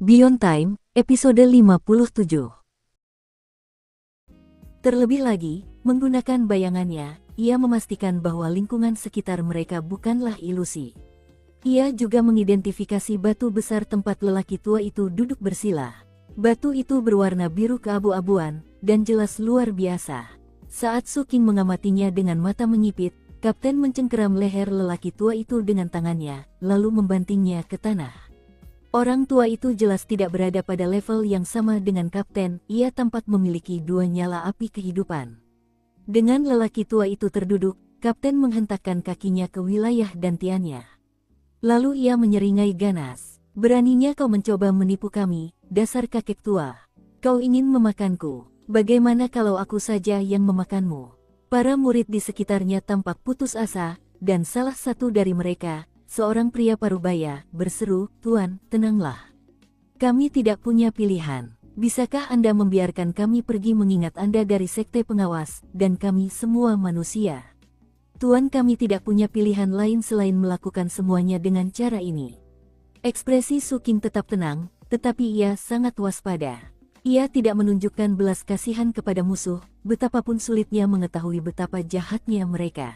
Beyond Time, episode 57. Terlebih lagi, menggunakan bayangannya, ia memastikan bahwa lingkungan sekitar mereka bukanlah ilusi. Ia juga mengidentifikasi batu besar tempat lelaki tua itu duduk bersila. Batu itu berwarna biru keabu-abuan, dan jelas luar biasa. Saat Su Qing mengamatinya dengan mata menyipit, Kapten mencengkeram leher lelaki tua itu dengan tangannya, lalu membantingnya ke tanah. Orang tua itu jelas tidak berada pada level yang sama dengan Kapten, ia tampak memiliki dua nyala api kehidupan. Dengan lelaki tua itu terduduk, Kapten menghentakkan kakinya ke wilayah dantiannya. Lalu ia menyeringai ganas. "Beraninya kau mencoba menipu kami, dasar kakek tua. Kau ingin memakanku, bagaimana kalau aku saja yang memakanmu?" Para murid di sekitarnya tampak putus asa, dan salah satu dari mereka, seorang pria parubaya, berseru, "Tuan, tenanglah. Kami tidak punya pilihan. Bisakah Anda membiarkan kami pergi mengingat Anda dari sekte pengawas, dan kami semua manusia? Tuan, kami tidak punya pilihan lain selain melakukan semuanya dengan cara ini." Ekspresi Su Qing tetap tenang, tetapi ia sangat waspada. Ia tidak menunjukkan belas kasihan kepada musuh, betapapun sulitnya mengetahui betapa jahatnya mereka.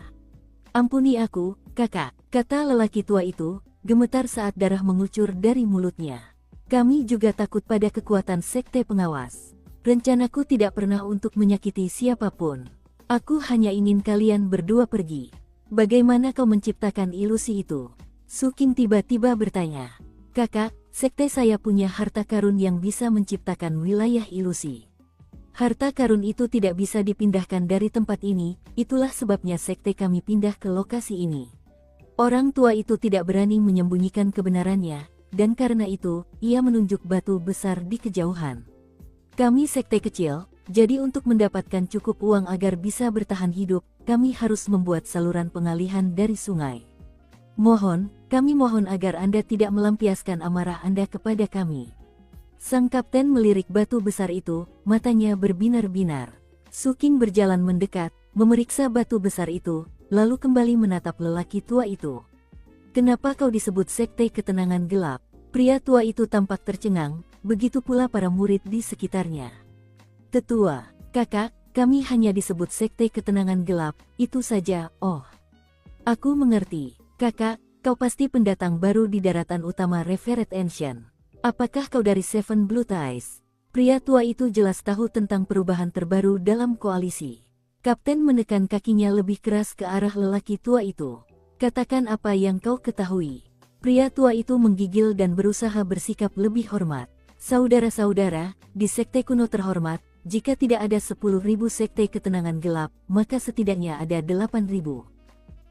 "Ampuni aku, kakak," kata lelaki tua itu, gemetar saat darah mengucur dari mulutnya. "Kami juga takut pada kekuatan sekte pengawas. Rencanaku tidak pernah untuk menyakiti siapapun. Aku hanya ingin kalian berdua pergi." "Bagaimana kau menciptakan ilusi itu?" Su Qing tiba-tiba bertanya. "Kakak, sekte saya punya harta karun yang bisa menciptakan wilayah ilusi. Harta karun itu tidak bisa dipindahkan dari tempat ini, itulah sebabnya sekte kami pindah ke lokasi ini." Orang tua itu tidak berani menyembunyikan kebenarannya, dan karena itu, ia menunjuk batu besar di kejauhan. "Kami sekte kecil, jadi untuk mendapatkan cukup uang agar bisa bertahan hidup, kami harus membuat saluran pengalihan dari sungai. Kami mohon agar Anda tidak melampiaskan amarah Anda kepada kami." Sang kapten melirik batu besar itu, matanya berbinar-binar. Su Qing berjalan mendekat, memeriksa batu besar itu, lalu kembali menatap lelaki tua itu. "Kenapa kau disebut sekte ketenangan gelap?" Pria tua itu tampak tercengang, begitu pula para murid di sekitarnya. "Tetua, kakak, kami hanya disebut sekte ketenangan gelap, itu saja." "Oh, aku mengerti. Kakak, kau pasti pendatang baru di daratan utama Revered Ancient. Apakah kau dari Seven Blue Ties?" Pria tua itu jelas tahu tentang perubahan terbaru dalam koalisi. Kapten menekan kakinya lebih keras ke arah lelaki tua itu. "Katakan apa yang kau ketahui." Pria tua itu menggigil dan berusaha bersikap lebih hormat. "Saudara-saudara, di sekte kuno terhormat, jika tidak ada 10.000 sekte ketenangan gelap, maka setidaknya ada 8.000.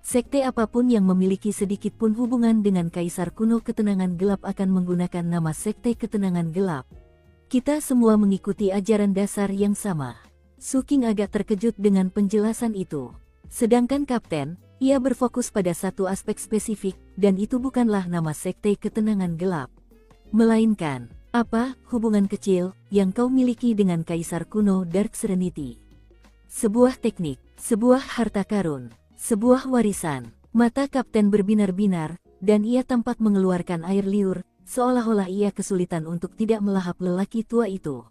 Sekte apapun yang memiliki sedikit pun hubungan dengan Kaisar Kuno Ketenangan Gelap akan menggunakan nama Sekte Ketenangan Gelap. Kita semua mengikuti ajaran dasar yang sama." Su Qing agak terkejut dengan penjelasan itu. Sedangkan Kapten, ia berfokus pada satu aspek spesifik, dan itu bukanlah nama Sekte Ketenangan Gelap. Melainkan, apa hubungan kecil yang kau miliki dengan Kaisar Kuno Dark Serenity? Sebuah teknik, sebuah harta karun, sebuah warisan. Mata Kapten berbinar-binar, dan ia tampak mengeluarkan air liur, seolah-olah ia kesulitan untuk tidak melahap lelaki tua itu.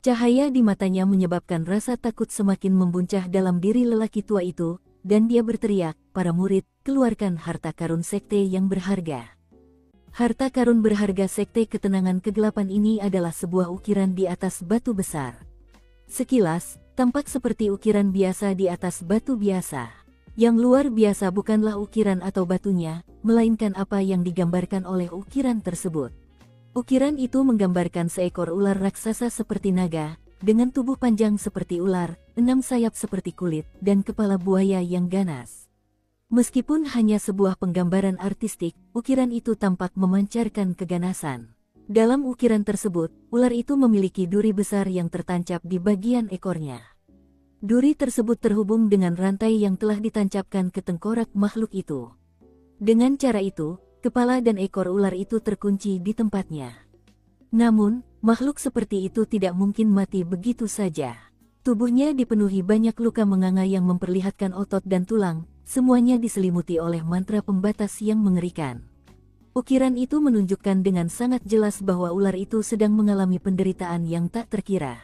Cahaya di matanya menyebabkan rasa takut semakin membuncah dalam diri lelaki tua itu, dan dia berteriak, "Para murid, keluarkan harta karun sekte yang berharga." Harta karun berharga sekte ketenangan kegelapan ini adalah sebuah ukiran di atas batu besar. Sekilas, tampak seperti ukiran biasa di atas batu biasa. Yang luar biasa bukanlah ukiran atau batunya, melainkan apa yang digambarkan oleh ukiran tersebut. Ukiran itu menggambarkan seekor ular raksasa seperti naga, dengan tubuh panjang seperti ular, 6 sayap seperti kulit, dan kepala buaya yang ganas. Meskipun hanya sebuah penggambaran artistik, ukiran itu tampak memancarkan keganasan. Dalam ukiran tersebut, ular itu memiliki duri besar yang tertancap di bagian ekornya. Duri tersebut terhubung dengan rantai yang telah ditancapkan ke tengkorak makhluk itu. Dengan cara itu, kepala dan ekor ular itu terkunci di tempatnya. Namun, makhluk seperti itu tidak mungkin mati begitu saja. Tubuhnya dipenuhi banyak luka menganga yang memperlihatkan otot dan tulang, semuanya diselimuti oleh mantra pembatas yang mengerikan. Ukiran itu menunjukkan dengan sangat jelas bahwa ular itu sedang mengalami penderitaan yang tak terkira.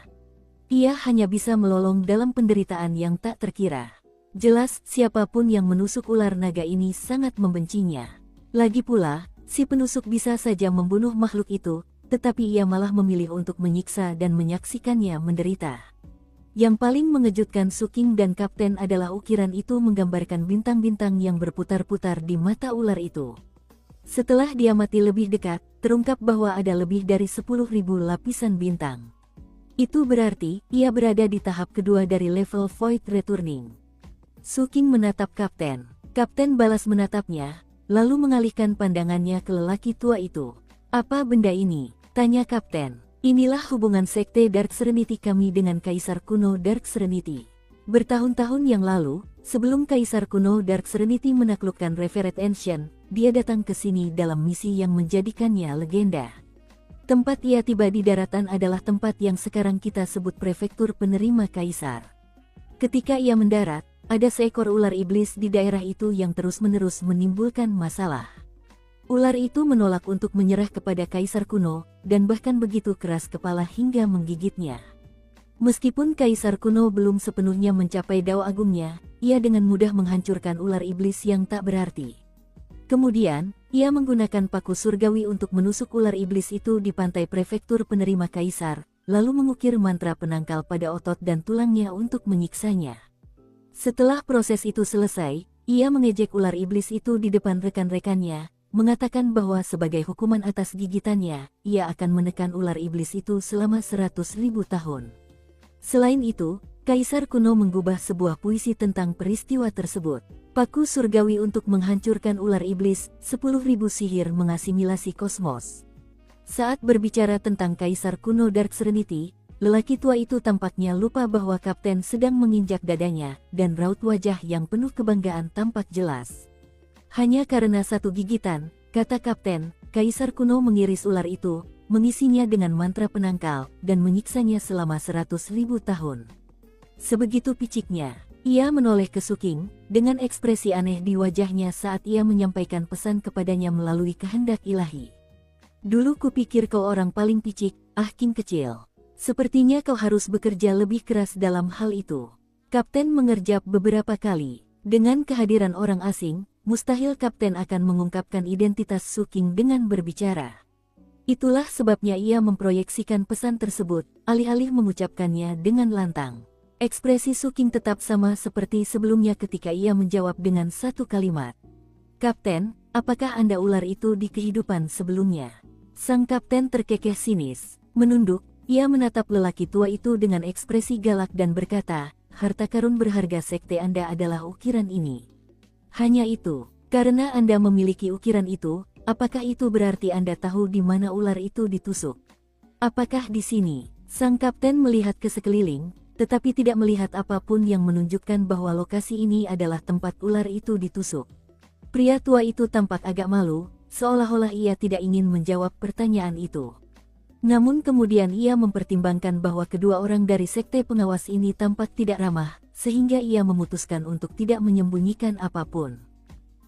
Ia hanya bisa melolong dalam penderitaan yang tak terkira. Jelas, siapapun yang menusuk ular naga ini sangat membencinya. Lagi pula, si penusuk bisa saja membunuh makhluk itu, tetapi ia malah memilih untuk menyiksa dan menyaksikannya menderita. Yang paling mengejutkan Suking dan Kapten adalah ukiran itu menggambarkan bintang-bintang yang berputar-putar di mata ular itu. Setelah diamati lebih dekat, terungkap bahwa ada lebih dari 10.000 lapisan bintang. Itu berarti, ia berada di tahap kedua dari level Void Returning. Suking menatap Kapten. Kapten balas menatapnya, lalu mengalihkan pandangannya ke lelaki tua itu. "Apa benda ini?" tanya Kapten. "Inilah hubungan sekte Dark Serenity kami dengan Kaisar kuno Dark Serenity. Bertahun-tahun yang lalu, sebelum Kaisar kuno Dark Serenity menaklukkan Revered Ancient, dia datang ke sini dalam misi yang menjadikannya legenda. Tempat ia tiba di daratan adalah tempat yang sekarang kita sebut prefektur penerima Kaisar. Ketika ia mendarat, ada seekor ular iblis di daerah itu yang terus-menerus menimbulkan masalah. Ular itu menolak untuk menyerah kepada Kaisar kuno, dan bahkan begitu keras kepala hingga menggigitnya. Meskipun Kaisar kuno belum sepenuhnya mencapai dao agungnya, ia dengan mudah menghancurkan ular iblis yang tak berarti. Kemudian, ia menggunakan paku surgawi untuk menusuk ular iblis itu di pantai prefektur penerima Kaisar, lalu mengukir mantra penangkal pada otot dan tulangnya untuk menyiksanya. Setelah proses itu selesai, ia mengejek ular iblis itu di depan rekan-rekannya, mengatakan bahwa sebagai hukuman atas gigitannya, ia akan menekan ular iblis itu selama 100.000 tahun. Selain itu, Kaisar kuno menggubah sebuah puisi tentang peristiwa tersebut. Paku surgawi untuk menghancurkan ular iblis, 10.000 sihir mengasimilasi kosmos. Saat berbicara tentang Kaisar kuno Dark Serenity, lelaki tua itu tampaknya lupa bahwa Kapten sedang menginjak dadanya, dan raut wajah yang penuh kebanggaan tampak jelas. "Hanya karena satu gigitan," kata Kapten, Kaisar kuno mengiris ular itu, mengisinya dengan mantra penangkal, dan menyiksanya selama 100.000 tahun. Sebegitu piciknya, ia menoleh ke Suking, dengan ekspresi aneh di wajahnya saat ia menyampaikan pesan kepadanya melalui kehendak ilahi. "Dulu kupikir kau orang paling picik, King kecil. Sepertinya kau harus bekerja lebih keras dalam hal itu." Kapten mengerjap beberapa kali. Dengan kehadiran orang asing, mustahil Kapten akan mengungkapkan identitas Suking dengan berbicara. Itulah sebabnya ia memproyeksikan pesan tersebut, alih-alih mengucapkannya dengan lantang. Ekspresi Suking tetap sama seperti sebelumnya ketika ia menjawab dengan satu kalimat. "Kapten, apakah Anda ular itu di kehidupan sebelumnya?" Sang Kapten terkekeh sinis. Menunduk, ia menatap lelaki tua itu dengan ekspresi galak dan berkata, "Harta karun berharga sekte Anda adalah ukiran ini. Hanya itu, karena Anda memiliki ukiran itu, apakah itu berarti Anda tahu di mana ular itu ditusuk? Apakah di sini?" Sang Kapten melihat ke sekeliling, tetapi tidak melihat apapun yang menunjukkan bahwa lokasi ini adalah tempat ular itu ditusuk. Pria tua itu tampak agak malu, seolah-olah ia tidak ingin menjawab pertanyaan itu. Namun kemudian ia mempertimbangkan bahwa kedua orang dari sekte pengawas ini tampak tidak ramah, sehingga ia memutuskan untuk tidak menyembunyikan apapun.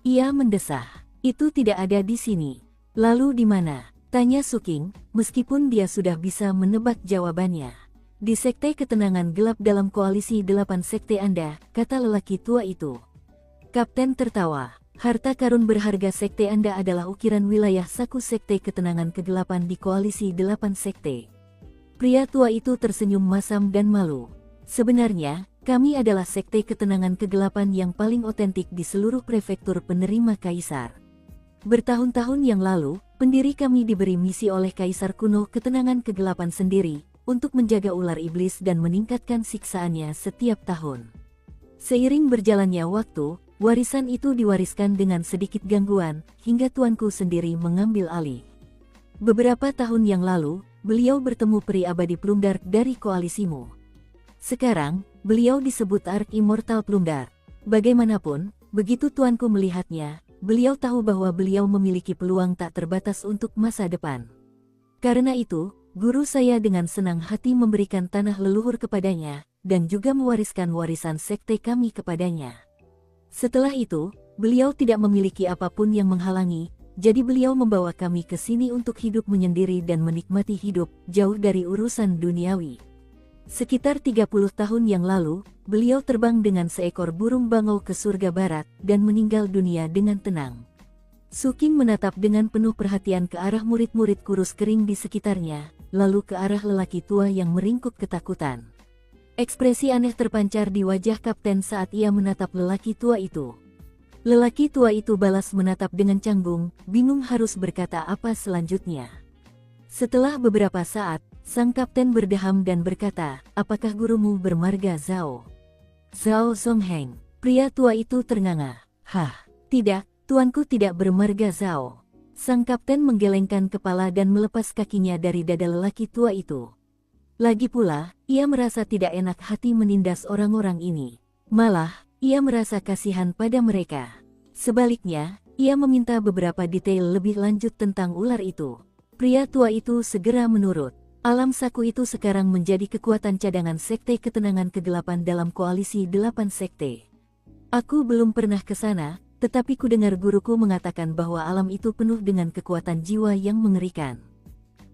Ia mendesah, "Itu tidak ada di sini." "Lalu di mana?" tanya Suking, meskipun dia sudah bisa menebak jawabannya. "Di sekte ketenangan gelap dalam koalisi 8 sekte Anda," kata lelaki tua itu. Kapten tertawa. "Harta karun berharga sekte Anda adalah ukiran wilayah saku sekte ketenangan ke-8 di koalisi 8 sekte." Pria tua itu tersenyum masam dan malu. "Sebenarnya, kami adalah sekte ketenangan ke-8 yang paling otentik di seluruh prefektur penerima Kaisar. Bertahun-tahun yang lalu, pendiri kami diberi misi oleh Kaisar kuno ketenangan ke-8 sendiri, untuk menjaga ular iblis dan meningkatkan siksaannya setiap tahun. Seiring berjalannya waktu, warisan itu diwariskan dengan sedikit gangguan, hingga tuanku sendiri mengambil alih. Beberapa tahun yang lalu, beliau bertemu peri abadi Plumdark dari koalisimu. Sekarang, beliau disebut Ark Immortal Plumdark. Bagaimanapun, begitu tuanku melihatnya, beliau tahu bahwa beliau memiliki peluang tak terbatas untuk masa depan. Karena itu, guru saya dengan senang hati memberikan tanah leluhur kepadanya, dan juga mewariskan warisan sekte kami kepadanya. Setelah itu, beliau tidak memiliki apapun yang menghalangi, jadi beliau membawa kami ke sini untuk hidup menyendiri dan menikmati hidup, jauh dari urusan duniawi. Sekitar 30 tahun yang lalu, beliau terbang dengan seekor burung bangau ke surga barat dan meninggal dunia dengan tenang. Suking menatap dengan penuh perhatian ke arah murid-murid kurus kering di sekitarnya, lalu ke arah lelaki tua yang meringkuk ketakutan. Ekspresi aneh terpancar di wajah kapten saat ia menatap lelaki tua itu. Lelaki tua itu balas menatap dengan canggung, bingung harus berkata apa selanjutnya. Setelah beberapa saat, sang kapten berdeham dan berkata, "Apakah gurumu bermarga Zhao?" "Zhao Zongheng." Pria tua itu ternganga. "Hah, tidak, tuanku tidak bermarga Zhao." Sang kapten menggelengkan kepala dan melepas kakinya dari dada lelaki tua itu. Lagi pula, ia merasa tidak enak hati menindas orang-orang ini. Malah, ia merasa kasihan pada mereka. Sebaliknya, ia meminta beberapa detail lebih lanjut tentang ular itu. Pria tua itu segera menurut. Alam saku itu sekarang menjadi kekuatan cadangan Sekte Ketenangan Kegelapan dalam koalisi 8 sekte. Aku belum pernah ke sana, tetapi kudengar guruku mengatakan bahwa alam itu penuh dengan kekuatan jiwa yang mengerikan.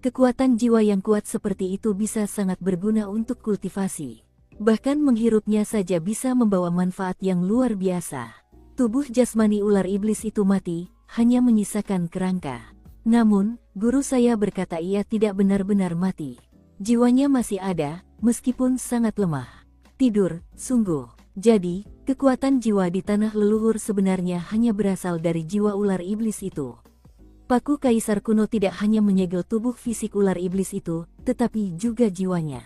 Kekuatan jiwa yang kuat seperti itu bisa sangat berguna untuk kultivasi. Bahkan menghirupnya saja bisa membawa manfaat yang luar biasa. Tubuh jasmani ular iblis itu mati, hanya menyisakan kerangka. Namun, guru saya berkata ia tidak benar-benar mati. Jiwanya masih ada, meskipun sangat lemah. Tidur, sungguh. Jadi, kekuatan jiwa di tanah leluhur sebenarnya hanya berasal dari jiwa ular iblis itu. Paku kaisar kuno tidak hanya menyegel tubuh fisik ular iblis itu, tetapi juga jiwanya.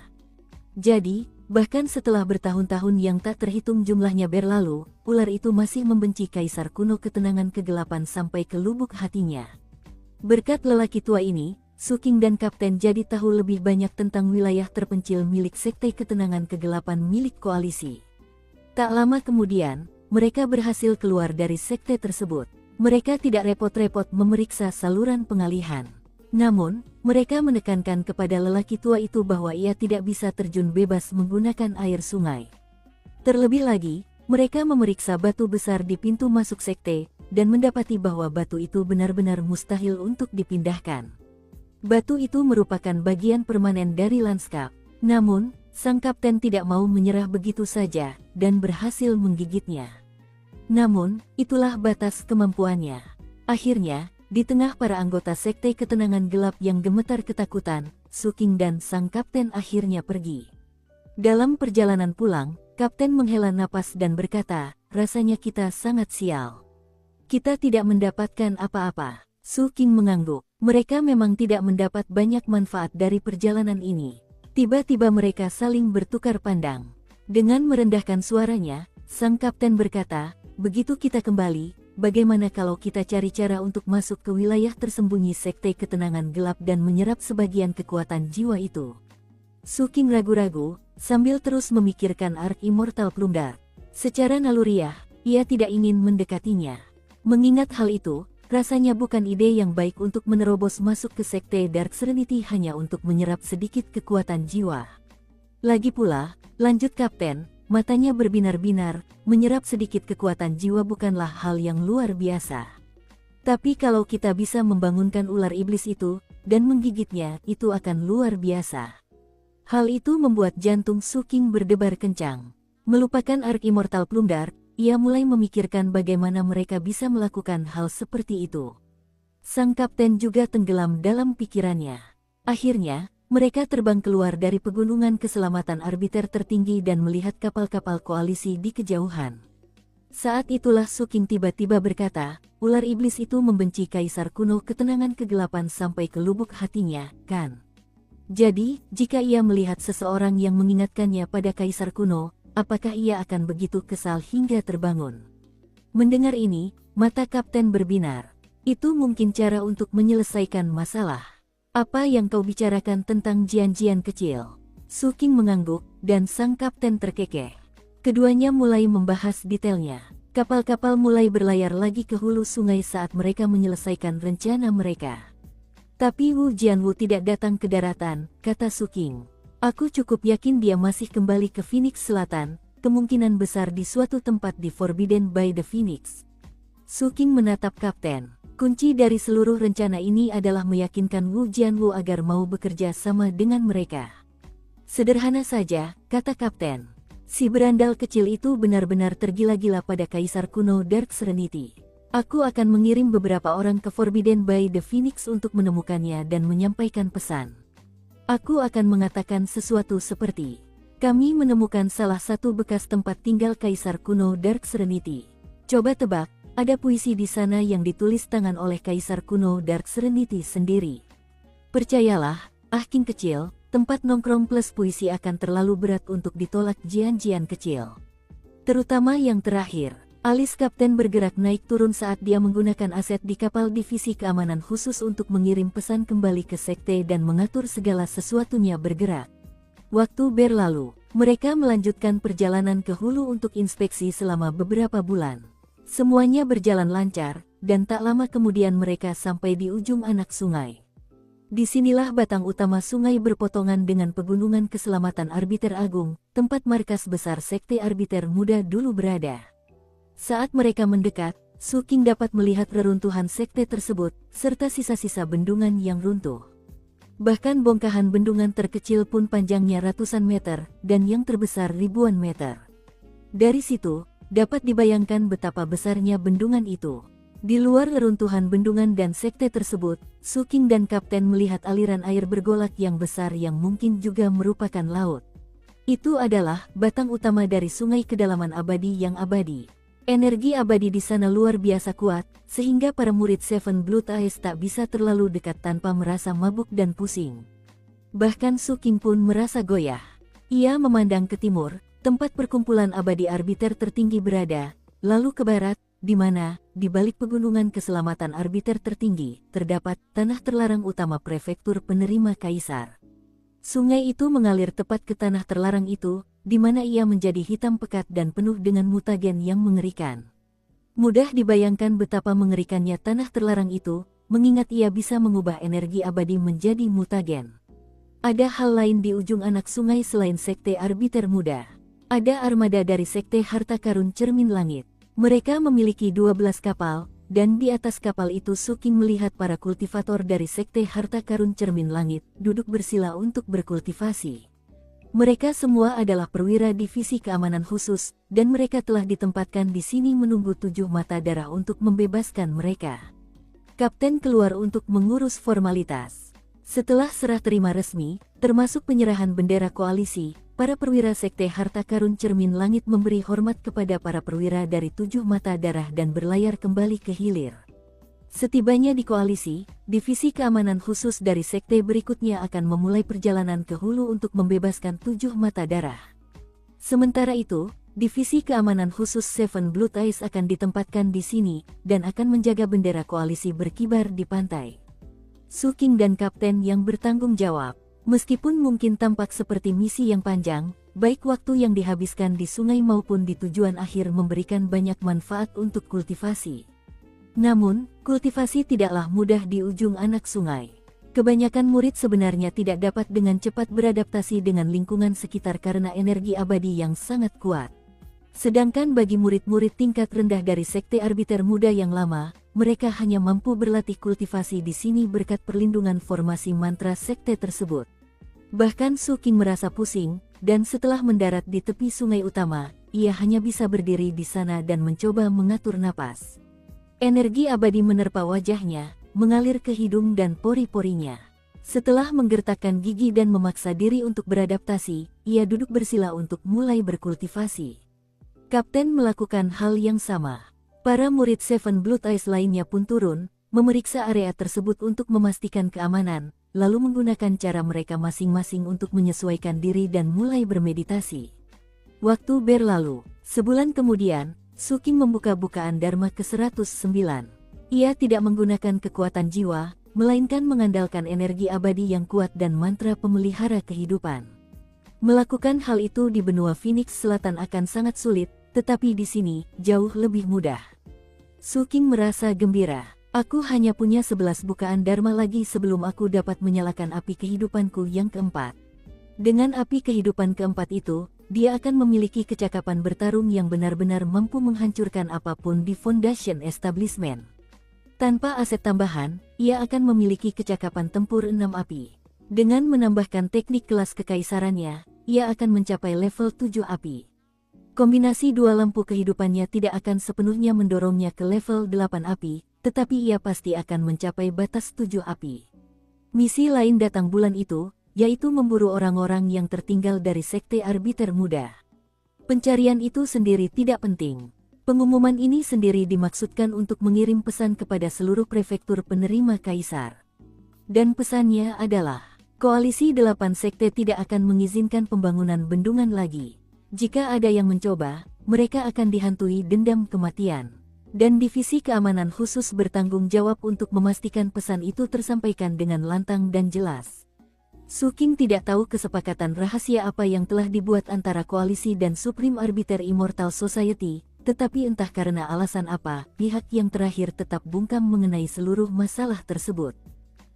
Jadi, bahkan setelah bertahun-tahun yang tak terhitung jumlahnya berlalu, ular itu masih membenci kaisar kuno ketenangan kegelapan sampai ke lubuk hatinya. Berkat lelaki tua ini, Suking dan kapten jadi tahu lebih banyak tentang wilayah terpencil milik Sekte Ketenangan Kegelapan milik koalisi. Tak lama kemudian, mereka berhasil keluar dari sekte tersebut. Mereka tidak repot-repot memeriksa saluran pengalihan. Namun, mereka menekankan kepada lelaki tua itu bahwa ia tidak bisa terjun bebas menggunakan air sungai. Terlebih lagi, mereka memeriksa batu besar di pintu masuk sekte, dan mendapati bahwa batu itu benar-benar mustahil untuk dipindahkan. Batu itu merupakan bagian permanen dari lanskap. Namun, sang kapten tidak mau menyerah begitu saja, dan berhasil menggigitnya. Namun, itulah batas kemampuannya. Akhirnya, di tengah para anggota Sekte Ketenangan Gelap yang gemetar ketakutan, Suking dan sang kapten akhirnya pergi. Dalam perjalanan pulang, kapten menghela napas dan berkata, "Rasanya kita sangat sial. Kita tidak mendapatkan apa-apa." Suking mengangguk. Mereka memang tidak mendapat banyak manfaat dari perjalanan ini. Tiba-tiba mereka saling bertukar pandang. Dengan merendahkan suaranya, sang kapten berkata, "Begitu kita kembali, bagaimana kalau kita cari cara untuk masuk ke wilayah tersembunyi Sekte Ketenangan Gelap dan menyerap sebagian kekuatan jiwa itu?" Suking ragu-ragu, sambil terus memikirkan Ark Immortal Plumdark. Secara naluriah, ia tidak ingin mendekatinya. Mengingat hal itu, rasanya bukan ide yang baik untuk menerobos masuk ke Sekte Dark Serenity hanya untuk menyerap sedikit kekuatan jiwa. Lagi pula, lanjut kapten, matanya berbinar-binar, menyerap sedikit kekuatan jiwa bukanlah hal yang luar biasa. Tapi kalau kita bisa membangunkan ular iblis itu, dan menggigitnya, itu akan luar biasa. Hal itu membuat jantung Suking berdebar kencang. Melupakan Ark Immortal Plumdark, ia mulai memikirkan bagaimana mereka bisa melakukan hal seperti itu. Sang kapten juga tenggelam dalam pikirannya. Akhirnya, mereka terbang keluar dari pegunungan keselamatan arbiter tertinggi dan melihat kapal-kapal koalisi di kejauhan. Saat itulah Suking tiba-tiba berkata, "Ular iblis itu membenci kaisar kuno ketenangan kegelapan sampai ke lubuk hatinya, kan? Jadi, jika ia melihat seseorang yang mengingatkannya pada kaisar kuno, apakah ia akan begitu kesal hingga terbangun?" Mendengar ini, mata kapten berbinar. Itu mungkin cara untuk menyelesaikan masalah. "Apa yang kau bicarakan tentang jian-jian kecil?" Suking mengangguk, dan sang kapten terkekeh. Keduanya mulai membahas detailnya. Kapal-kapal mulai berlayar lagi ke hulu sungai saat mereka menyelesaikan rencana mereka. "Tapi Wu Jianwu tidak datang ke daratan," kata Suking. "Aku cukup yakin dia masih kembali ke Phoenix Selatan, kemungkinan besar di suatu tempat di Forbidden by the Phoenix." Suking menatap kapten. Kunci dari seluruh rencana ini adalah meyakinkan Wu Jianwu agar mau bekerja sama dengan mereka. Sederhana saja, kata Kapten. Si berandal kecil itu benar-benar tergila-gila pada Kaisar kuno Dark Serenity. Aku akan mengirim beberapa orang ke Forbidden by the Phoenix untuk menemukannya dan menyampaikan pesan. Aku akan mengatakan sesuatu seperti, kami menemukan salah satu bekas tempat tinggal Kaisar kuno Dark Serenity. Coba tebak, ada puisi di sana yang ditulis tangan oleh Kaisar kuno Dark Serenity sendiri. Percayalah, King kecil, tempat nongkrong plus puisi akan terlalu berat untuk ditolak jian-jian kecil. Terutama yang terakhir. Alis Kapten bergerak naik turun saat dia menggunakan aset di kapal divisi keamanan khusus untuk mengirim pesan kembali ke sekte dan mengatur segala sesuatunya bergerak. Waktu berlalu, mereka melanjutkan perjalanan ke hulu untuk inspeksi selama beberapa bulan. Semuanya berjalan lancar, dan tak lama kemudian mereka sampai di ujung anak sungai. Disinilah batang utama sungai berpotongan dengan pegunungan keselamatan Arbiter Agung, tempat markas besar Sekte Arbiter Muda dulu berada. Saat mereka mendekat, Su King dapat melihat reruntuhan sekte tersebut, serta sisa-sisa bendungan yang runtuh. Bahkan bongkahan bendungan terkecil pun panjangnya ratusan meter, dan yang terbesar ribuan meter. Dari situ, dapat dibayangkan betapa besarnya bendungan itu. Di luar reruntuhan bendungan dan sekte tersebut, Su King dan Kapten melihat aliran air bergolak yang besar yang mungkin juga merupakan laut. Itu adalah batang utama dari sungai kedalaman abadi yang abadi. Energi abadi di sana luar biasa kuat, sehingga para murid Seven Blood Eyes tak bisa terlalu dekat tanpa merasa mabuk dan pusing. Bahkan Su King pun merasa goyah. Ia memandang ke timur, tempat perkumpulan abadi arbiter tertinggi berada, lalu ke barat, di mana, di balik pegunungan keselamatan arbiter tertinggi, terdapat tanah terlarang utama prefektur penerima kaisar. Sungai itu mengalir tepat ke tanah terlarang itu, di mana ia menjadi hitam pekat dan penuh dengan mutagen yang mengerikan. Mudah dibayangkan betapa mengerikannya tanah terlarang itu, mengingat ia bisa mengubah energi abadi menjadi mutagen. Ada hal lain di ujung anak sungai selain Sekte Arbiter Muda. Ada armada dari Sekte Harta Karun Cermin Langit. Mereka memiliki 12 kapal, dan di atas kapal itu Su King melihat para kultivator dari Sekte Harta Karun Cermin Langit, duduk bersila untuk berkultivasi. Mereka semua adalah perwira divisi keamanan khusus, dan mereka telah ditempatkan di sini menunggu 7 mata darah untuk membebaskan mereka. Kapten keluar untuk mengurus formalitas. Setelah serah terima resmi, termasuk penyerahan bendera koalisi, para perwira Sekte Harta Karun Cermin Langit memberi hormat kepada para perwira dari 7 mata darah dan berlayar kembali ke hilir. Setibanya di koalisi, divisi keamanan khusus dari sekte berikutnya akan memulai perjalanan ke hulu untuk membebaskan 7 mata darah. Sementara itu, divisi keamanan khusus Seven Blood Eyes akan ditempatkan di sini, dan akan menjaga bendera koalisi berkibar di pantai. Su King dan Kapten yang bertanggung jawab. Meskipun mungkin tampak seperti misi yang panjang, baik waktu yang dihabiskan di sungai maupun di tujuan akhir memberikan banyak manfaat untuk kultivasi. Namun, kultivasi tidaklah mudah di ujung anak sungai. Kebanyakan murid sebenarnya tidak dapat dengan cepat beradaptasi dengan lingkungan sekitar karena energi abadi yang sangat kuat. Sedangkan bagi murid-murid tingkat rendah dari Sekte Arbiter Muda yang lama, mereka hanya mampu berlatih kultivasi di sini berkat perlindungan formasi mantra sekte tersebut. Bahkan Su King merasa pusing, dan setelah mendarat di tepi sungai utama, ia hanya bisa berdiri di sana dan mencoba mengatur napas. Energi abadi menerpa wajahnya, mengalir ke hidung dan pori-porinya. Setelah menggertakkan gigi dan memaksa diri untuk beradaptasi, ia duduk bersila untuk mulai berkultivasi. Kapten melakukan hal yang sama. Para murid Seven Blood Eyes lainnya pun turun, memeriksa area tersebut untuk memastikan keamanan, lalu menggunakan cara mereka masing-masing untuk menyesuaikan diri dan mulai bermeditasi. Waktu berlalu, sebulan kemudian, Su King membuka bukaan Dharma ke-109. Ia tidak menggunakan kekuatan jiwa, melainkan mengandalkan energi abadi yang kuat dan mantra pemelihara kehidupan. Melakukan hal itu di benua Phoenix Selatan akan sangat sulit, tetapi di sini, jauh lebih mudah. Su King merasa gembira. Aku hanya punya 11 bukaan Dharma lagi sebelum aku dapat menyalakan api kehidupanku yang keempat. Dengan api kehidupan keempat itu, dia akan memiliki kecakapan bertarung yang benar-benar mampu menghancurkan apapun di Foundation Establishment. Tanpa aset tambahan, ia akan memiliki kecakapan tempur 6 api. Dengan menambahkan teknik kelas kekaisarannya, ia akan mencapai level 7 api. Kombinasi dua lampu kehidupannya tidak akan sepenuhnya mendorongnya ke level 8 api, tetapi ia pasti akan mencapai batas 7 api. Misi lain datang bulan itu, yaitu memburu orang-orang yang tertinggal dari Sekte Arbiter Muda. Pencarian itu sendiri tidak penting. Pengumuman ini sendiri dimaksudkan untuk mengirim pesan kepada seluruh prefektur penerima kaisar. Dan pesannya adalah, koalisi 8 sekte tidak akan mengizinkan pembangunan bendungan lagi. Jika ada yang mencoba, mereka akan dihantui dendam kematian. Dan divisi keamanan khusus bertanggung jawab untuk memastikan pesan itu tersampaikan dengan lantang dan jelas. Su King tidak tahu kesepakatan rahasia apa yang telah dibuat antara koalisi dan Supreme Arbiter Immortal Society, tetapi entah karena alasan apa, pihak yang terakhir tetap bungkam mengenai seluruh masalah tersebut.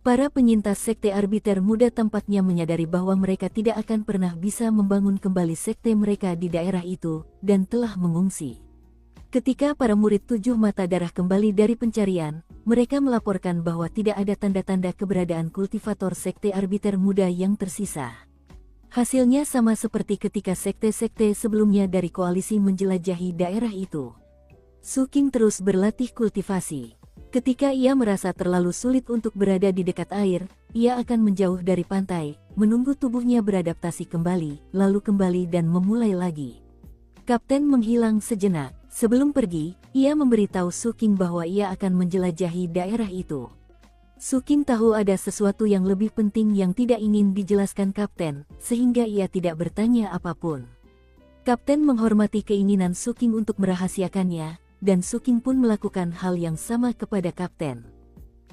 Para penyintas Sekte Arbiter Muda tampaknya menyadari bahwa mereka tidak akan pernah bisa membangun kembali sekte mereka di daerah itu, dan telah mengungsi. Ketika para murid 7 mata darah kembali dari pencarian, mereka melaporkan bahwa tidak ada tanda-tanda keberadaan kultivator Sekte Arbiter Muda yang tersisa. Hasilnya sama seperti ketika sekte-sekte sebelumnya dari koalisi menjelajahi daerah itu. Su King terus berlatih kultivasi. Ketika ia merasa terlalu sulit untuk berada di dekat air, ia akan menjauh dari pantai, menunggu tubuhnya beradaptasi kembali, lalu kembali dan memulai lagi. Kapten menghilang sejenak. Sebelum pergi, ia memberitahu Su King bahwa ia akan menjelajahi daerah itu. Su King tahu ada sesuatu yang lebih penting yang tidak ingin dijelaskan Kapten, sehingga ia tidak bertanya apapun. Kapten menghormati keinginan Su King untuk merahasiakannya, dan Su King pun melakukan hal yang sama kepada Kapten.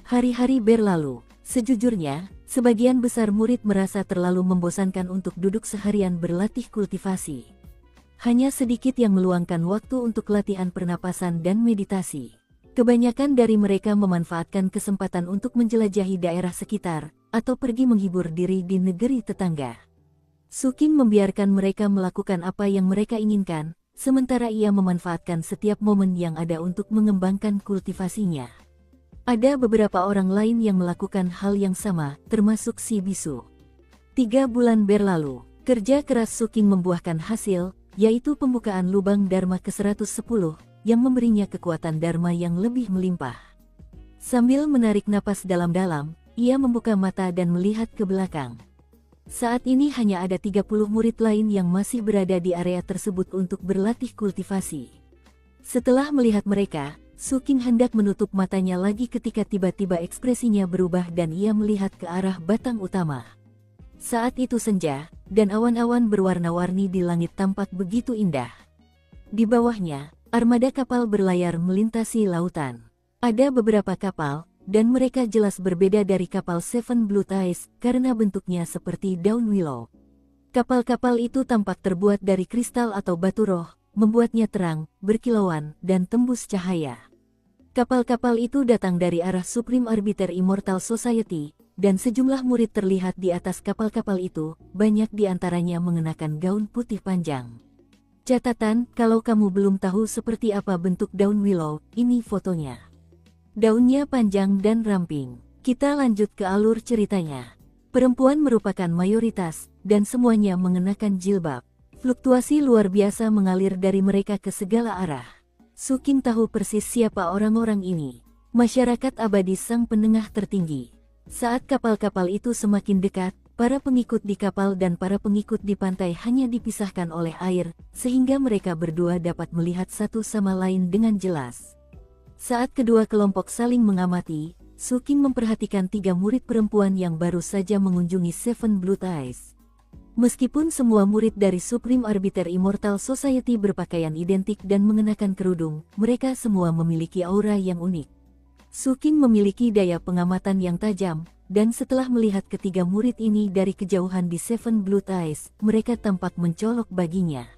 Hari-hari berlalu. Sejujurnya, sebagian besar murid merasa terlalu membosankan untuk duduk seharian berlatih kultivasi. Hanya sedikit yang meluangkan waktu untuk latihan pernapasan dan meditasi. Kebanyakan dari mereka memanfaatkan kesempatan untuk menjelajahi daerah sekitar, atau pergi menghibur diri di negeri tetangga. Su King membiarkan mereka melakukan apa yang mereka inginkan, sementara ia memanfaatkan setiap momen yang ada untuk mengembangkan kultivasinya. Ada beberapa orang lain yang melakukan hal yang sama, termasuk si bisu. 3 bulan berlalu, kerja keras Su King membuahkan hasil, yaitu pembukaan lubang Dharma ke-110, yang memberinya kekuatan Dharma yang lebih melimpah. Sambil menarik napas dalam-dalam, ia membuka mata dan melihat ke belakang. Saat ini hanya ada 30 murid lain yang masih berada di area tersebut untuk berlatih kultivasi. Setelah melihat mereka, Su King hendak menutup matanya lagi ketika tiba-tiba ekspresinya berubah dan ia melihat ke arah batang utama. Saat itu senja, dan awan-awan berwarna-warni di langit tampak begitu indah. Di bawahnya, armada kapal berlayar melintasi lautan. Ada beberapa kapal, dan mereka jelas berbeda dari kapal Seven Blue Eyes karena bentuknya seperti daun willow. Kapal-kapal itu tampak terbuat dari kristal atau batu roh, membuatnya terang, berkilauan, dan tembus cahaya. Kapal-kapal itu datang dari arah Supreme Arbiter Immortal Society, dan sejumlah murid terlihat di atas kapal-kapal itu, banyak di antaranya mengenakan gaun putih panjang. Catatan, kalau kamu belum tahu seperti apa bentuk daun willow, ini fotonya. Daunnya panjang dan ramping. Kita lanjut ke alur ceritanya. Perempuan merupakan mayoritas, dan semuanya mengenakan jilbab. Fluktuasi luar biasa mengalir dari mereka ke segala arah. Su King tahu persis siapa orang-orang ini. Masyarakat abadi sang penengah tertinggi. Saat kapal-kapal itu semakin dekat, para pengikut di kapal dan para pengikut di pantai hanya dipisahkan oleh air, sehingga mereka berdua dapat melihat satu sama lain dengan jelas. Saat kedua kelompok saling mengamati, Su King memperhatikan 3 murid perempuan yang baru saja mengunjungi Seven Blue Eyes. Meskipun semua murid dari Supreme Arbiter Immortal Society berpakaian identik dan mengenakan kerudung, mereka semua memiliki aura yang unik. Su King memiliki daya pengamatan yang tajam, dan setelah melihat ketiga murid ini dari kejauhan di Seven Blue Eyes, mereka tampak mencolok baginya.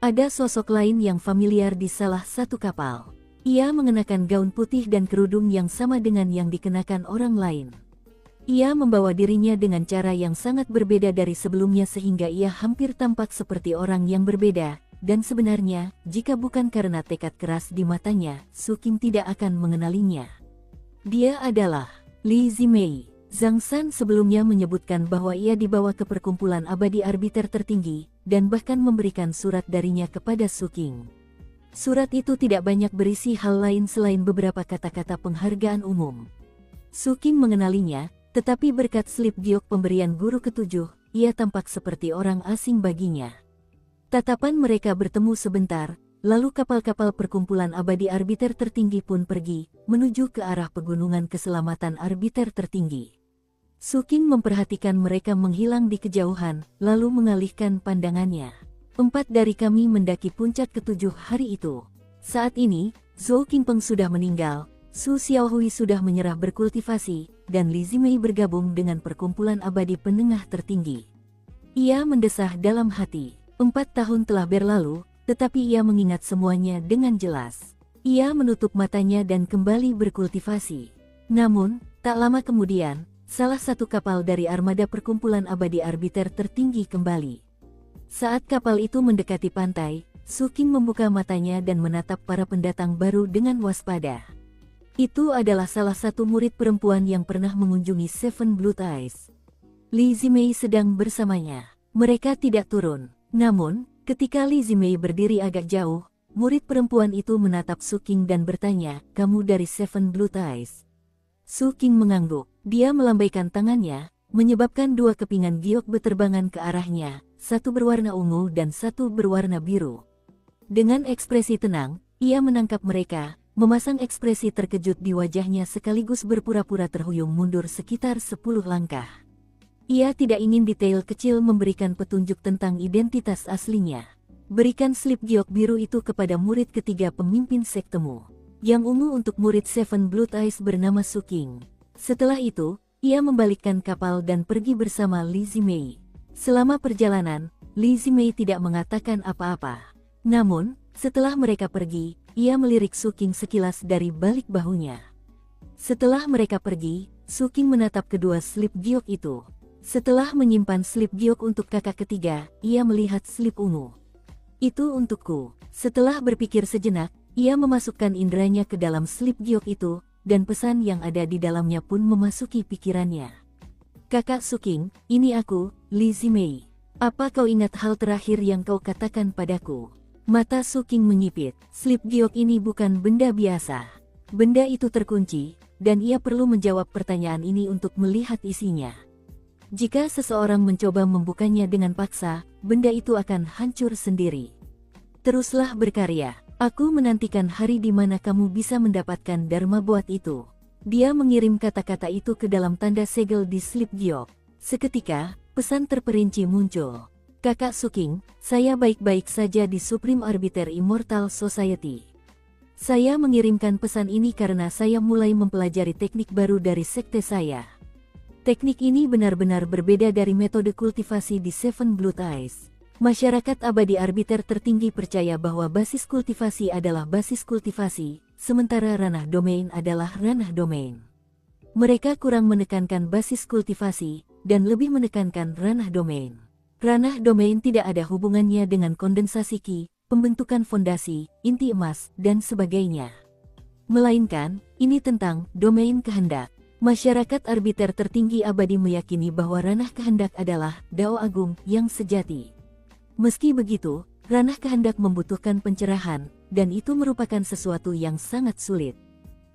Ada sosok lain yang familiar di salah satu kapal. Ia mengenakan gaun putih dan kerudung yang sama dengan yang dikenakan orang lain. Ia membawa dirinya dengan cara yang sangat berbeda dari sebelumnya sehingga ia hampir tampak seperti orang yang berbeda, dan sebenarnya, jika bukan karena tekad keras di matanya, Su King tidak akan mengenalinya. Dia adalah Li Zimei. Zhang San sebelumnya menyebutkan bahwa ia dibawa ke perkumpulan abadi arbiter tertinggi, dan bahkan memberikan surat darinya kepada Su Qing. Surat itu tidak banyak berisi hal lain selain beberapa kata-kata penghargaan umum. Su Qing mengenalinya, tetapi berkat slip giok pemberian guru ketujuh, ia tampak seperti orang asing baginya. Tatapan mereka bertemu sebentar, lalu kapal-kapal perkumpulan abadi arbiter tertinggi pun pergi, menuju ke arah pegunungan keselamatan arbiter tertinggi. Su Qing memperhatikan mereka menghilang di kejauhan, lalu mengalihkan pandangannya. 4 dari kami mendaki puncak ketujuh hari itu. Saat ini, Zhou Qingpeng sudah meninggal, Su Xiaohui sudah menyerah berkultivasi, dan Li Zimei bergabung dengan perkumpulan abadi penengah tertinggi. Ia mendesah dalam hati. 4 tahun telah berlalu, tetapi ia mengingat semuanya dengan jelas. Ia menutup matanya dan kembali berkultivasi. Namun, tak lama kemudian, salah satu kapal dari armada perkumpulan abadi arbiter tertinggi kembali. Saat kapal itu mendekati pantai, Su Qing membuka matanya dan menatap para pendatang baru dengan waspada. Itu adalah salah satu murid perempuan yang pernah mengunjungi Seven Blood Eyes. Li Zimei sedang bersamanya. Mereka tidak turun. Namun, ketika Li Zimei berdiri agak jauh, murid perempuan itu menatap Su Qing dan bertanya, "Kamu dari Seven Blood Eyes?" Su Qing mengangguk. Dia melambaikan tangannya, menyebabkan 2 kepingan giok berterbangan ke arahnya, satu berwarna ungu dan satu berwarna biru. Dengan ekspresi tenang, ia menangkap mereka, memasang ekspresi terkejut di wajahnya sekaligus berpura-pura terhuyung mundur sekitar 10 langkah. Ia tidak ingin detail kecil memberikan petunjuk tentang identitas aslinya. Berikan slip giok biru itu kepada murid ketiga pemimpin sektemu. Yang ungu untuk murid Seven Blood Eyes bernama Su Qing. Setelah itu, ia membalikkan kapal dan pergi bersama Li Zimei. Selama perjalanan, Li Zimei tidak mengatakan apa-apa. Namun, setelah mereka pergi, ia melirik Su Qing sekilas dari balik bahunya. Setelah mereka pergi, Su Qing menatap kedua slip giok itu. Setelah menyimpan slip giok untuk kakak ketiga, ia melihat slip ungu. Itu untukku. Setelah berpikir sejenak, ia memasukkan inderanya ke dalam slip giok itu, dan pesan yang ada di dalamnya pun memasuki pikirannya. "Kakak Su Qing, ini aku, Li Zimei. Apa kau ingat hal terakhir yang kau katakan padaku?" Mata Su Qing menyipit. Slip giok ini bukan benda biasa. Benda itu terkunci, dan ia perlu menjawab pertanyaan ini untuk melihat isinya. Jika seseorang mencoba membukanya dengan paksa, benda itu akan hancur sendiri. Teruslah berkarya. Aku menantikan hari di mana kamu bisa mendapatkan Dharma buat itu. Dia mengirim kata-kata itu ke dalam tanda segel di slip giok. Seketika, pesan terperinci muncul. "Kakak Su Qing, saya baik-baik saja di Supreme Arbiter Immortal Society. Saya mengirimkan pesan ini karena saya mulai mempelajari teknik baru dari sekte saya. Teknik ini benar-benar berbeda dari metode kultivasi di Seven Blood Eyes. Masyarakat abadi arbiter tertinggi percaya bahwa basis kultivasi adalah basis kultivasi, sementara ranah domain adalah ranah domain. Mereka kurang menekankan basis kultivasi, dan lebih menekankan ranah domain. Ranah domain tidak ada hubungannya dengan kondensasi Qi, pembentukan fondasi, inti emas, dan sebagainya. Melainkan, ini tentang domain kehendak. Masyarakat arbiter tertinggi abadi meyakini bahwa ranah kehendak adalah Dao Agung yang sejati. Meski begitu, ranah kehendak membutuhkan pencerahan, dan itu merupakan sesuatu yang sangat sulit.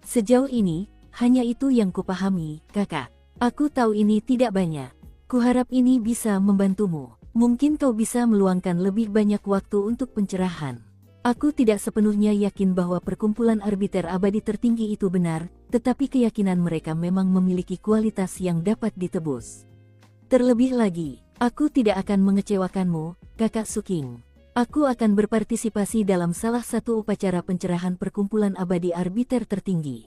Sejauh ini, hanya itu yang kupahami, kakak. Aku tahu ini tidak banyak. Kuharap ini bisa membantumu. Mungkin kau bisa meluangkan lebih banyak waktu untuk pencerahan. Aku tidak sepenuhnya yakin bahwa perkumpulan arbiter abadi tertinggi itu benar, tetapi keyakinan mereka memang memiliki kualitas yang dapat ditebus. Terlebih lagi, aku tidak akan mengecewakanmu, kakak Su Qing. Aku akan berpartisipasi dalam salah satu upacara pencerahan perkumpulan abadi arbiter tertinggi.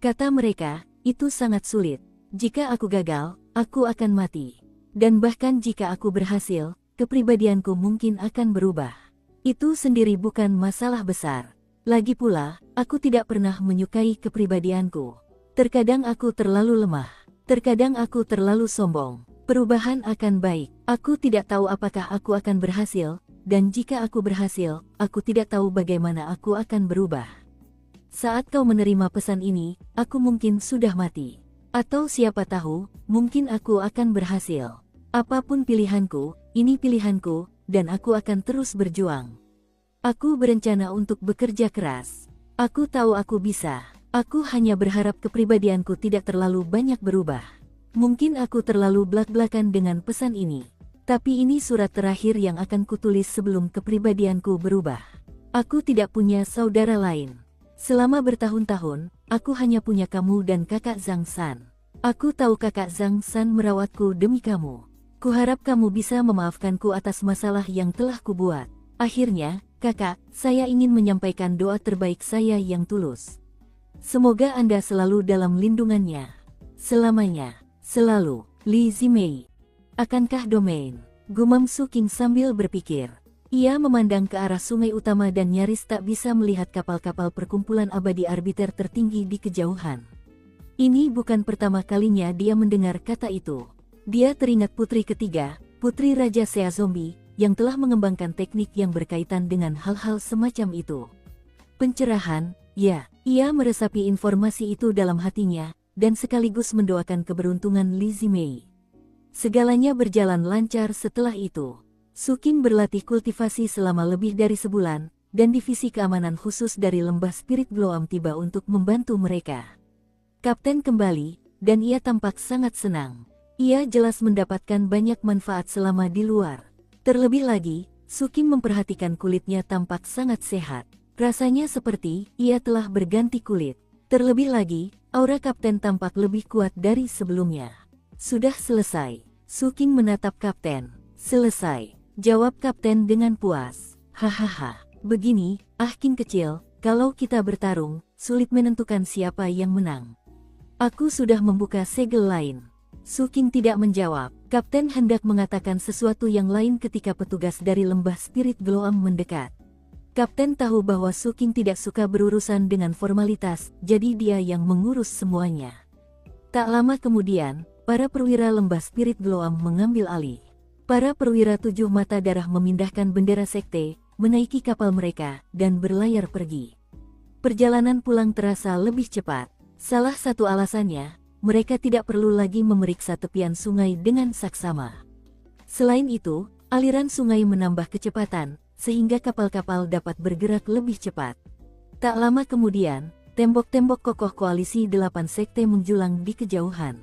Kata mereka, itu sangat sulit. Jika aku gagal, aku akan mati. Dan bahkan jika aku berhasil, kepribadianku mungkin akan berubah. Itu sendiri bukan masalah besar. Lagi pula, aku tidak pernah menyukai kepribadianku. Terkadang aku terlalu lemah. Terkadang aku terlalu sombong. Perubahan akan baik. Aku tidak tahu apakah aku akan berhasil, dan jika aku berhasil, aku tidak tahu bagaimana aku akan berubah. Saat kau menerima pesan ini, aku mungkin sudah mati. Atau siapa tahu, mungkin aku akan berhasil. Apapun pilihanku, ini pilihanku, dan aku akan terus berjuang. Aku berencana untuk bekerja keras. Aku tahu aku bisa. Aku hanya berharap kepribadianku tidak terlalu banyak berubah. Mungkin aku terlalu blak-blakan dengan pesan ini. Tapi ini surat terakhir yang akan kutulis sebelum kepribadianku berubah. Aku tidak punya saudara lain. Selama bertahun-tahun, aku hanya punya kamu dan kakak Zhang San. Aku tahu kakak Zhang San merawatku demi kamu. Kuharap kamu bisa memaafkanku atas masalah yang telah kubuat. Akhirnya, kakak, saya ingin menyampaikan doa terbaik saya yang tulus. Semoga Anda selalu dalam lindungannya. Selamanya, selalu, Li Zimei. Akankah domain? Gumam Su King sambil berpikir. Ia memandang ke arah sungai utama dan nyaris tak bisa melihat kapal-kapal perkumpulan abadi arbiter tertinggi di kejauhan. Ini bukan pertama kalinya dia mendengar kata itu. Dia teringat putri ketiga, putri Raja Sea Zombie, yang telah mengembangkan teknik yang berkaitan dengan hal-hal semacam itu. Pencerahan, ya, ia meresapi informasi itu dalam hatinya, dan sekaligus mendoakan keberuntungan Li Zimei. Segalanya berjalan lancar setelah itu. Su King berlatih kultivasi selama lebih dari sebulan, dan divisi keamanan khusus dari lembah Spirit Gloam tiba untuk membantu mereka. Kapten kembali, dan ia tampak sangat senang. Ia jelas mendapatkan banyak manfaat selama di luar. Terlebih lagi, Su King memperhatikan kulitnya tampak sangat sehat. Rasanya seperti ia telah berganti kulit. Terlebih lagi, aura kapten tampak lebih kuat dari sebelumnya. Sudah selesai. Su King menatap kapten. Selesai. Jawab kapten dengan puas. Hahaha. Begini, King kecil, kalau kita bertarung, sulit menentukan siapa yang menang. Aku sudah membuka segel lain. Su King tidak menjawab. Kapten hendak mengatakan sesuatu yang lain ketika petugas dari lembah Spirit Gloam mendekat. Kapten tahu bahwa Su King tidak suka berurusan dengan formalitas, jadi dia yang mengurus semuanya. Tak lama kemudian, para perwira lembah Spirit Gloam mengambil alih. Para perwira tujuh mata darah memindahkan bendera sekte, menaiki kapal mereka, dan berlayar pergi. Perjalanan pulang terasa lebih cepat. Salah satu alasannya, mereka tidak perlu lagi memeriksa tepian sungai dengan saksama. Selain itu, aliran sungai menambah kecepatan, sehingga kapal-kapal dapat bergerak lebih cepat. Tak lama kemudian, tembok-tembok kokoh koalisi 8 sekte menjulang di kejauhan.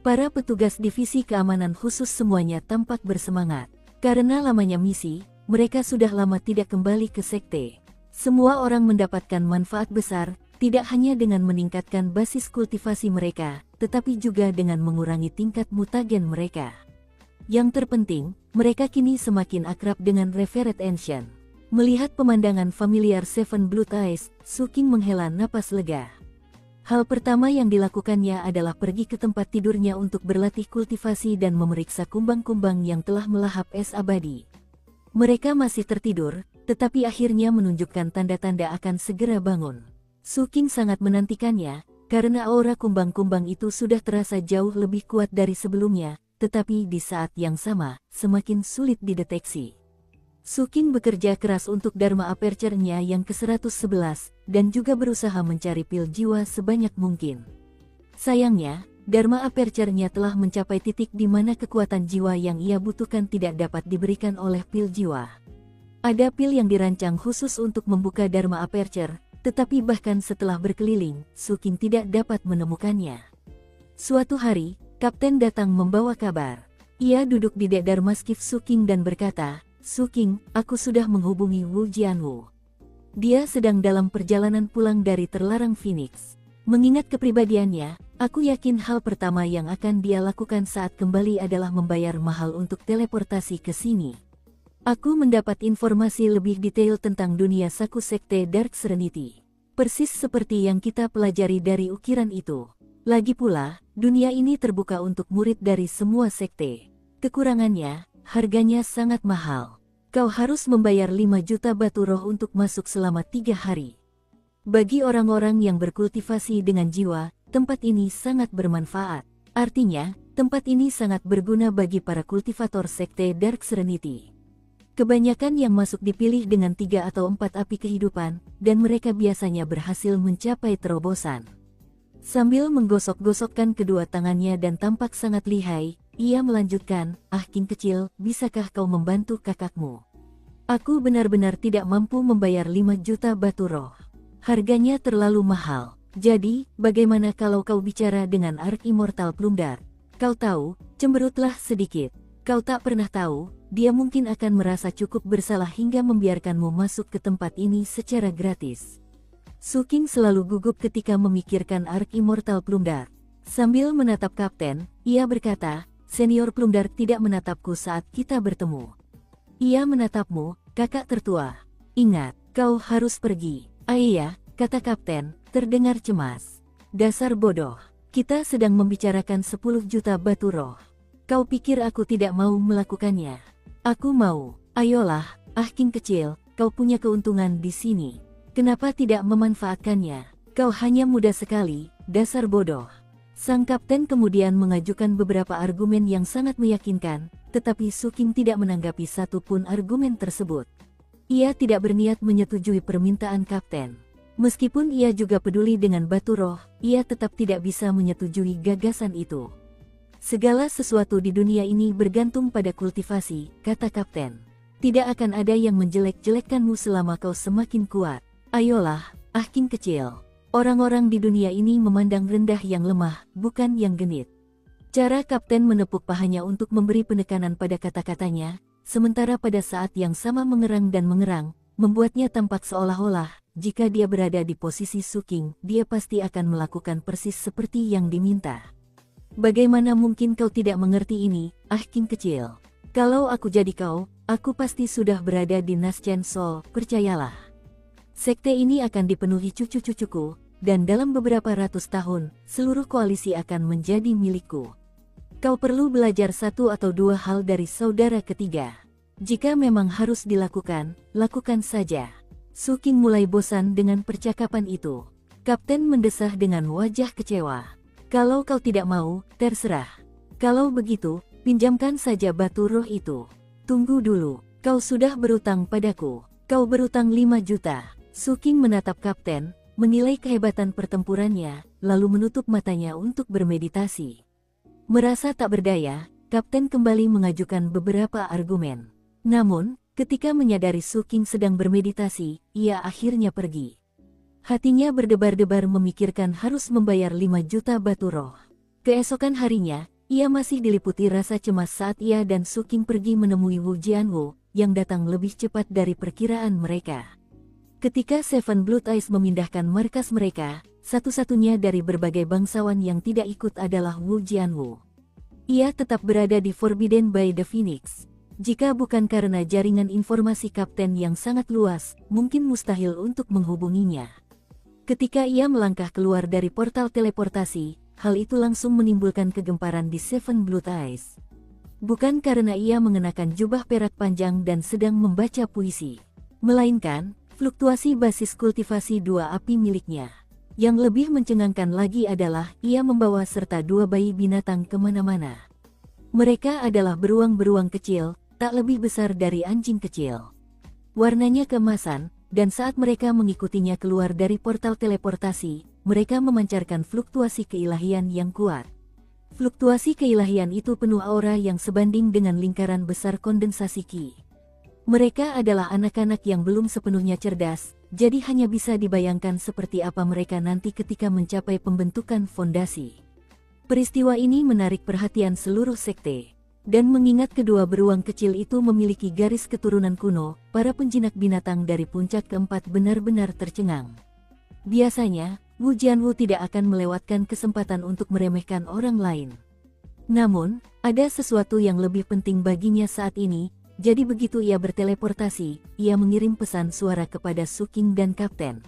Para petugas divisi keamanan khusus semuanya tampak bersemangat. Karena lamanya misi, mereka sudah lama tidak kembali ke sekte. Semua orang mendapatkan manfaat besar, tidak hanya dengan meningkatkan basis kultivasi mereka, tetapi juga dengan mengurangi tingkat mutagen mereka. Yang terpenting, mereka kini semakin akrab dengan Revered Ancient. Melihat pemandangan familiar Seven Blood Eyes, Su King menghela napas lega. Hal pertama yang dilakukannya adalah pergi ke tempat tidurnya untuk berlatih kultivasi dan memeriksa kumbang-kumbang yang telah melahap es abadi. Mereka masih tertidur, tetapi akhirnya menunjukkan tanda-tanda akan segera bangun. Su King sangat menantikannya, karena aura kumbang-kumbang itu sudah terasa jauh lebih kuat dari sebelumnya, tetapi di saat yang sama, semakin sulit dideteksi. Su King bekerja keras untuk Dharma Aperture-nya yang ke-111, dan juga berusaha mencari pil jiwa sebanyak mungkin. Sayangnya, Dharma Aperture-nya telah mencapai titik di mana kekuatan jiwa yang ia butuhkan tidak dapat diberikan oleh pil jiwa. Ada pil yang dirancang khusus untuk membuka Dharma Aperture, tetapi bahkan setelah berkeliling, Su King tidak dapat menemukannya. Suatu hari, Kapten datang membawa kabar. Ia duduk di dek Dharma Skiff Su King dan berkata, Su King, aku sudah menghubungi Wu Jianwu. Dia sedang dalam perjalanan pulang dari terlarang Phoenix. Mengingat kepribadiannya, aku yakin hal pertama yang akan dia lakukan saat kembali adalah membayar mahal untuk teleportasi ke sini. Aku mendapat informasi lebih detail tentang dunia Saku Sekte Dark Serenity. Persis seperti yang kita pelajari dari ukiran itu. Lagi pula, dunia ini terbuka untuk murid dari semua sekte. Kekurangannya, harganya sangat mahal. Kau harus membayar 5 juta batu roh untuk masuk selama 3 hari. Bagi orang-orang yang berkultivasi dengan jiwa, tempat ini sangat bermanfaat. Artinya, tempat ini sangat berguna bagi para kultivator sekte Dark Serenity. Kebanyakan yang masuk dipilih dengan 3 atau 4 api kehidupan, dan mereka biasanya berhasil mencapai terobosan. Sambil menggosok-gosokkan kedua tangannya dan tampak sangat lihai, ia melanjutkan, King kecil, bisakah kau membantu kakakmu? Aku benar-benar tidak mampu membayar 5 juta batu roh. Harganya terlalu mahal. Jadi, bagaimana kalau kau bicara dengan Ark Immortal Plumdar? Kau tahu, cemberutlah sedikit. Kau tak pernah tahu, dia mungkin akan merasa cukup bersalah hingga membiarkanmu masuk ke tempat ini secara gratis. Su King selalu gugup ketika memikirkan Ark Immortal Plumdar. Sambil menatap kapten, ia berkata, Senior Plumdar tidak menatapku saat kita bertemu. Ia menatapmu, kakak tertua. Ingat, kau harus pergi. Iya, kata kapten, terdengar cemas. Dasar bodoh, kita sedang membicarakan 10 juta batu roh. Kau pikir aku tidak mau melakukannya? Aku mau. Ayolah, King kecil, kau punya keuntungan di sini. Kenapa tidak memanfaatkannya? Kau hanya muda sekali, dasar bodoh. Sang kapten kemudian mengajukan beberapa argumen yang sangat meyakinkan, tetapi Su King tidak menanggapi satu pun argumen tersebut. Ia tidak berniat menyetujui permintaan kapten. Meskipun ia juga peduli dengan batu roh, ia tetap tidak bisa menyetujui gagasan itu. Segala sesuatu di dunia ini bergantung pada kultivasi, kata kapten. Tidak akan ada yang menjelek-jelekkanmu selama kau semakin kuat. Ayolah, King kecil. Orang-orang di dunia ini memandang rendah yang lemah, bukan yang genit. Cara kapten menepuk pahanya untuk memberi penekanan pada kata-katanya, sementara pada saat yang sama mengerang dan mengerang, membuatnya tampak seolah-olah, jika dia berada di posisi Su King, dia pasti akan melakukan persis seperti yang diminta. Bagaimana mungkin kau tidak mengerti ini, King kecil? Kalau aku jadi kau, aku pasti sudah berada di Naschen Sol, percayalah. Sekte ini akan dipenuhi cucu-cucuku, dan dalam beberapa ratus tahun, seluruh koalisi akan menjadi milikku. Kau perlu belajar 1 atau 2 hal dari saudara ketiga. Jika memang harus dilakukan, lakukan saja. Su King mulai bosan dengan percakapan itu. Kapten mendesah dengan wajah kecewa. Kalau kau tidak mau, terserah. Kalau begitu, pinjamkan saja batu roh itu. Tunggu dulu, kau sudah berutang padaku. Kau berutang 5 juta. Su King menatap kapten, menilai kehebatan pertempurannya, lalu menutup matanya untuk bermeditasi. Merasa tak berdaya, kapten kembali mengajukan beberapa argumen. Namun, ketika menyadari Su King sedang bermeditasi, ia akhirnya pergi. Hatinya berdebar-debar memikirkan harus membayar 5 juta batu roh. Keesokan harinya, ia masih diliputi rasa cemas saat ia dan Su King pergi menemui Wu Jianwu, yang datang lebih cepat dari perkiraan mereka. Ketika Seven Blood Eyes memindahkan markas mereka, satu-satunya dari berbagai bangsawan yang tidak ikut adalah Wu Jianwu. Ia tetap berada di Forbidden by the Phoenix. Jika bukan karena jaringan informasi kapten yang sangat luas, mungkin mustahil untuk menghubunginya. Ketika ia melangkah keluar dari portal teleportasi, hal itu langsung menimbulkan kegemparan di Seven Blood Eyes. Bukan karena ia mengenakan jubah perak panjang dan sedang membaca puisi, melainkan fluktuasi basis kultivasi 2 api miliknya. Yang lebih mencengangkan lagi adalah ia membawa serta 2 bayi binatang kemana-mana. Mereka adalah beruang-beruang kecil, tak lebih besar dari anjing kecil. Warnanya keemasan, dan saat mereka mengikutinya keluar dari portal teleportasi, mereka memancarkan fluktuasi keilahian yang kuat. Fluktuasi keilahian itu penuh aura yang sebanding dengan lingkaran besar kondensasi Qi. Mereka adalah anak-anak yang belum sepenuhnya cerdas, jadi hanya bisa dibayangkan seperti apa mereka nanti ketika mencapai pembentukan fondasi. Peristiwa ini menarik perhatian seluruh sekte. Dan mengingat kedua beruang kecil itu memiliki garis keturunan kuno, para penjinak binatang dari puncak keempat benar-benar tercengang. Biasanya, Wu Jianwu tidak akan melewatkan kesempatan untuk meremehkan orang lain. Namun, ada sesuatu yang lebih penting baginya saat ini, jadi begitu ia berteleportasi, ia mengirim pesan suara kepada Su King dan Kapten.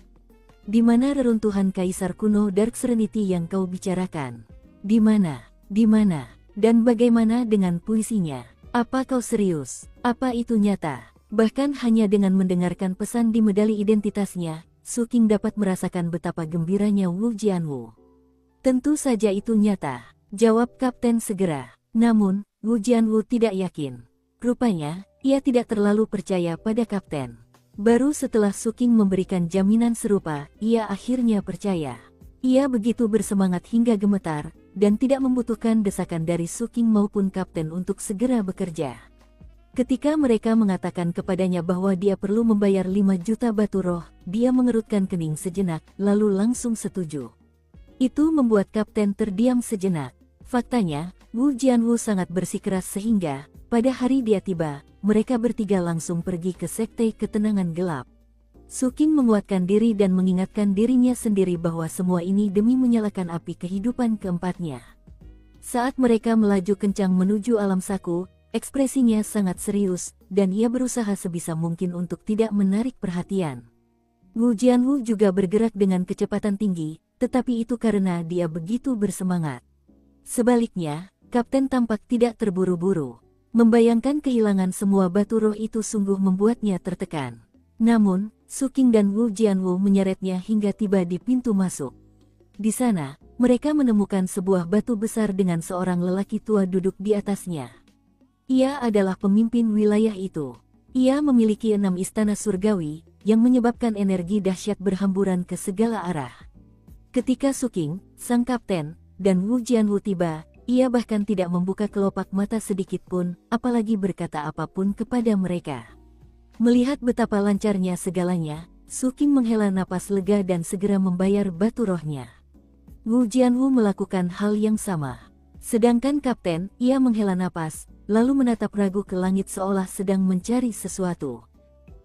Di mana reruntuhan Kaisar kuno Dark Serenity yang kau bicarakan? Di mana? Di mana? Dan bagaimana dengan puisinya? Apa kau serius? Apa itu nyata? Bahkan hanya dengan mendengarkan pesan di medali identitasnya, Su King dapat merasakan betapa gembiranya Wu Jianwu. Tentu saja itu nyata, jawab Kapten segera. Namun, Wu Jianwu tidak yakin. Rupanya, Ia tidak terlalu percaya pada kapten. Baru setelah Suking memberikan jaminan serupa, ia akhirnya percaya. Ia begitu bersemangat hingga gemetar, dan tidak membutuhkan desakan dari Suking maupun kapten untuk segera bekerja. Ketika mereka mengatakan kepadanya bahwa dia perlu membayar 5 juta batu roh, dia mengerutkan kening sejenak, lalu langsung setuju. Itu membuat kapten terdiam sejenak. Faktanya, Wu Jianwu sangat bersikeras sehingga, pada hari dia tiba, mereka bertiga langsung pergi ke Sekte Ketenangan Gelap. Suking menguatkan diri dan mengingatkan dirinya sendiri bahwa semua ini demi menyalakan api kehidupan keempatnya. Saat mereka melaju kencang menuju alam saku, ekspresinya sangat serius, dan ia berusaha sebisa mungkin untuk tidak menarik perhatian. Wu Jianwu juga bergerak dengan kecepatan tinggi, tetapi itu karena dia begitu bersemangat. Sebaliknya, kapten tampak tidak terburu-buru. Membayangkan kehilangan semua batu roh itu sungguh membuatnya tertekan. Namun, Suking dan Wu Jianwu menyeretnya hingga tiba di pintu masuk. Di sana, mereka menemukan sebuah batu besar dengan seorang lelaki tua duduk di atasnya. Ia adalah pemimpin wilayah itu. Ia memiliki 6 istana surgawi, yang menyebabkan energi dahsyat berhamburan ke segala arah. Ketika Suking, sang kapten, dan Wu Jianwu tiba, ia bahkan tidak membuka kelopak mata sedikit pun, apalagi berkata apapun kepada mereka. Melihat betapa lancarnya segalanya, Suking menghela napas lega dan segera membayar batu rohnya. Wu Jianwu melakukan hal yang sama. Sedangkan kapten, ia menghela napas, lalu menatap ragu ke langit seolah sedang mencari sesuatu.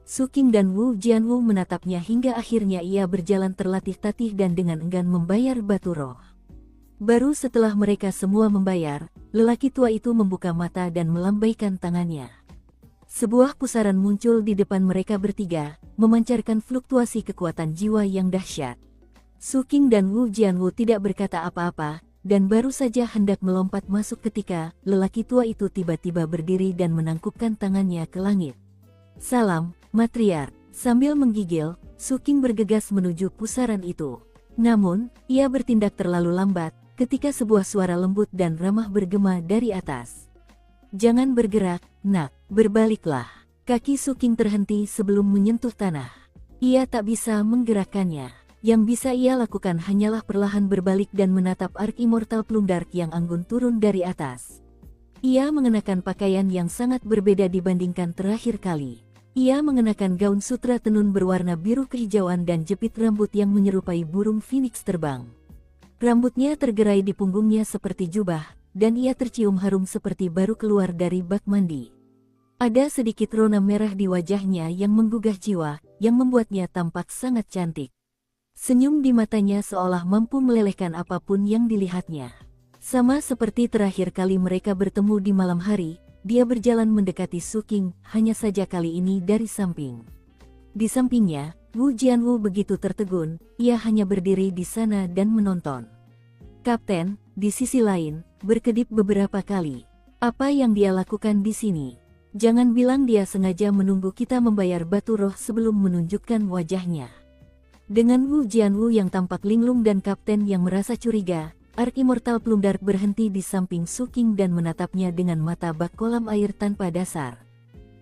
Suking dan Wu Jianwu menatapnya hingga akhirnya ia berjalan terlatih-tatih dan dengan enggan membayar batu roh. Baru setelah mereka semua membayar, lelaki tua itu membuka mata dan melambaikan tangannya. Sebuah pusaran muncul di depan mereka bertiga, memancarkan fluktuasi kekuatan jiwa yang dahsyat. Suking dan Wu Jianwu tidak berkata apa-apa, dan baru saja hendak melompat masuk ketika lelaki tua itu tiba-tiba berdiri dan menangkupkan tangannya ke langit. "Salam, Matriark." Sambil menggigil, Suking bergegas menuju pusaran itu. Namun, ia bertindak terlalu lambat, ketika sebuah suara lembut dan ramah bergema dari atas. "Jangan bergerak, nak, berbaliklah." Kaki Suking terhenti sebelum menyentuh tanah. Ia tak bisa menggerakkannya. Yang bisa ia lakukan hanyalah perlahan berbalik dan menatap Ark Immortal Plumdark yang anggun turun dari atas. Ia mengenakan pakaian yang sangat berbeda dibandingkan terakhir kali. Ia mengenakan gaun sutra tenun berwarna biru kehijauan dan jepit rambut yang menyerupai burung phoenix terbang. Rambutnya tergerai di punggungnya seperti jubah, dan ia tercium harum seperti baru keluar dari bak mandi. Ada sedikit rona merah di wajahnya yang menggugah jiwa, yang membuatnya tampak sangat cantik. Senyum di matanya seolah mampu melelehkan apapun yang dilihatnya. Sama seperti terakhir kali mereka bertemu di malam hari, dia berjalan mendekati Suking, hanya saja kali ini dari samping. Di sampingnya, Wu Jianwu begitu tertegun, ia hanya berdiri di sana dan menonton. Kapten, di sisi lain, berkedip beberapa kali. Apa yang dia lakukan di sini? Jangan bilang dia sengaja menunggu kita membayar batu roh sebelum menunjukkan wajahnya. Dengan Wu Jianwu yang tampak linglung dan kapten yang merasa curiga, Ark Immortal Plumdark berhenti di samping Suking dan menatapnya dengan mata bak kolam air tanpa dasar.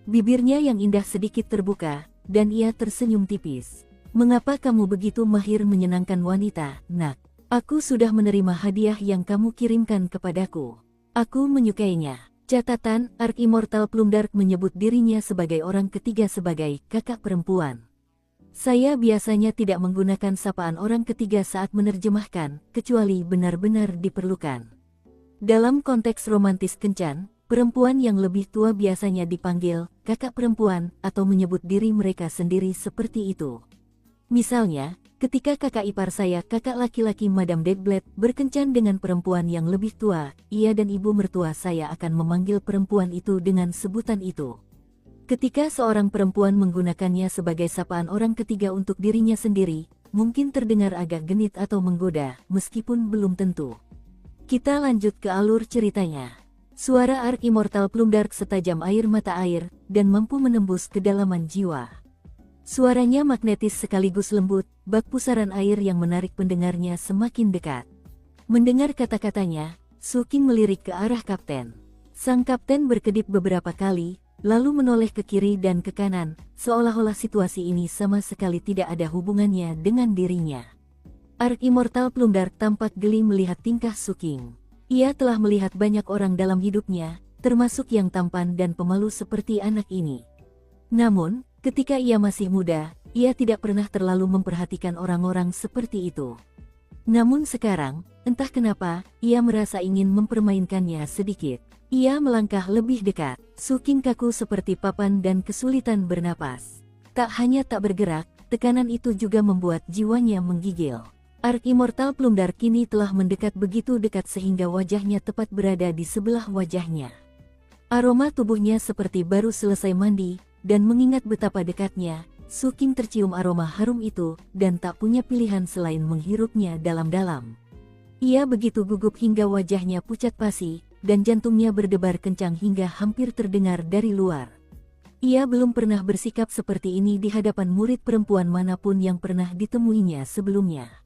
Bibirnya yang indah sedikit terbuka, dan ia tersenyum tipis. "Mengapa kamu begitu mahir menyenangkan wanita, nak? Aku sudah menerima hadiah yang kamu kirimkan kepadaku. Aku menyukainya." Catatan, Ark Immortal Plumdark menyebut dirinya sebagai orang ketiga sebagai kakak perempuan. Saya biasanya tidak menggunakan sapaan orang ketiga saat menerjemahkan, kecuali benar-benar diperlukan. Dalam konteks romantis kencan, perempuan yang lebih tua biasanya dipanggil kakak perempuan atau menyebut diri mereka sendiri seperti itu. Misalnya, ketika kakak ipar saya, kakak laki-laki Madame Deadblade, berkencan dengan perempuan yang lebih tua, ia dan ibu mertua saya akan memanggil perempuan itu dengan sebutan itu. Ketika seorang perempuan menggunakannya sebagai sapaan orang ketiga untuk dirinya sendiri, mungkin terdengar agak genit atau menggoda, meskipun belum tentu. Kita lanjut ke alur ceritanya. Suara Ark Immortal Plumdark setajam air mata air, dan mampu menembus kedalaman jiwa. Suaranya magnetis sekaligus lembut, bak pusaran air yang menarik pendengarnya semakin dekat. Mendengar kata-katanya, Suking melirik ke arah kapten. Sang kapten berkedip beberapa kali, lalu menoleh ke kiri dan ke kanan, seolah-olah situasi ini sama sekali tidak ada hubungannya dengan dirinya. Ark Immortal Plumdark tampak geli melihat tingkah Suking. Ia telah melihat banyak orang dalam hidupnya, termasuk yang tampan dan pemalu seperti anak ini. Namun, ketika ia masih muda, ia tidak pernah terlalu memperhatikan orang-orang seperti itu. Namun sekarang, entah kenapa, ia merasa ingin mempermainkannya sedikit. Ia melangkah lebih dekat. Suking kaku seperti papan dan kesulitan bernapas. Tak hanya tak bergerak, tekanan itu juga membuat jiwanya menggigil. Ark Immortal Plumdark kini telah mendekat begitu dekat sehingga wajahnya tepat berada di sebelah wajahnya. Aroma tubuhnya seperti baru selesai mandi, dan mengingat betapa dekatnya, Suking tercium aroma harum itu, dan tak punya pilihan selain menghirupnya dalam-dalam. Ia begitu gugup hingga wajahnya pucat pasi, dan jantungnya berdebar kencang hingga hampir terdengar dari luar. Ia belum pernah bersikap seperti ini di hadapan murid perempuan manapun yang pernah ditemuinya sebelumnya.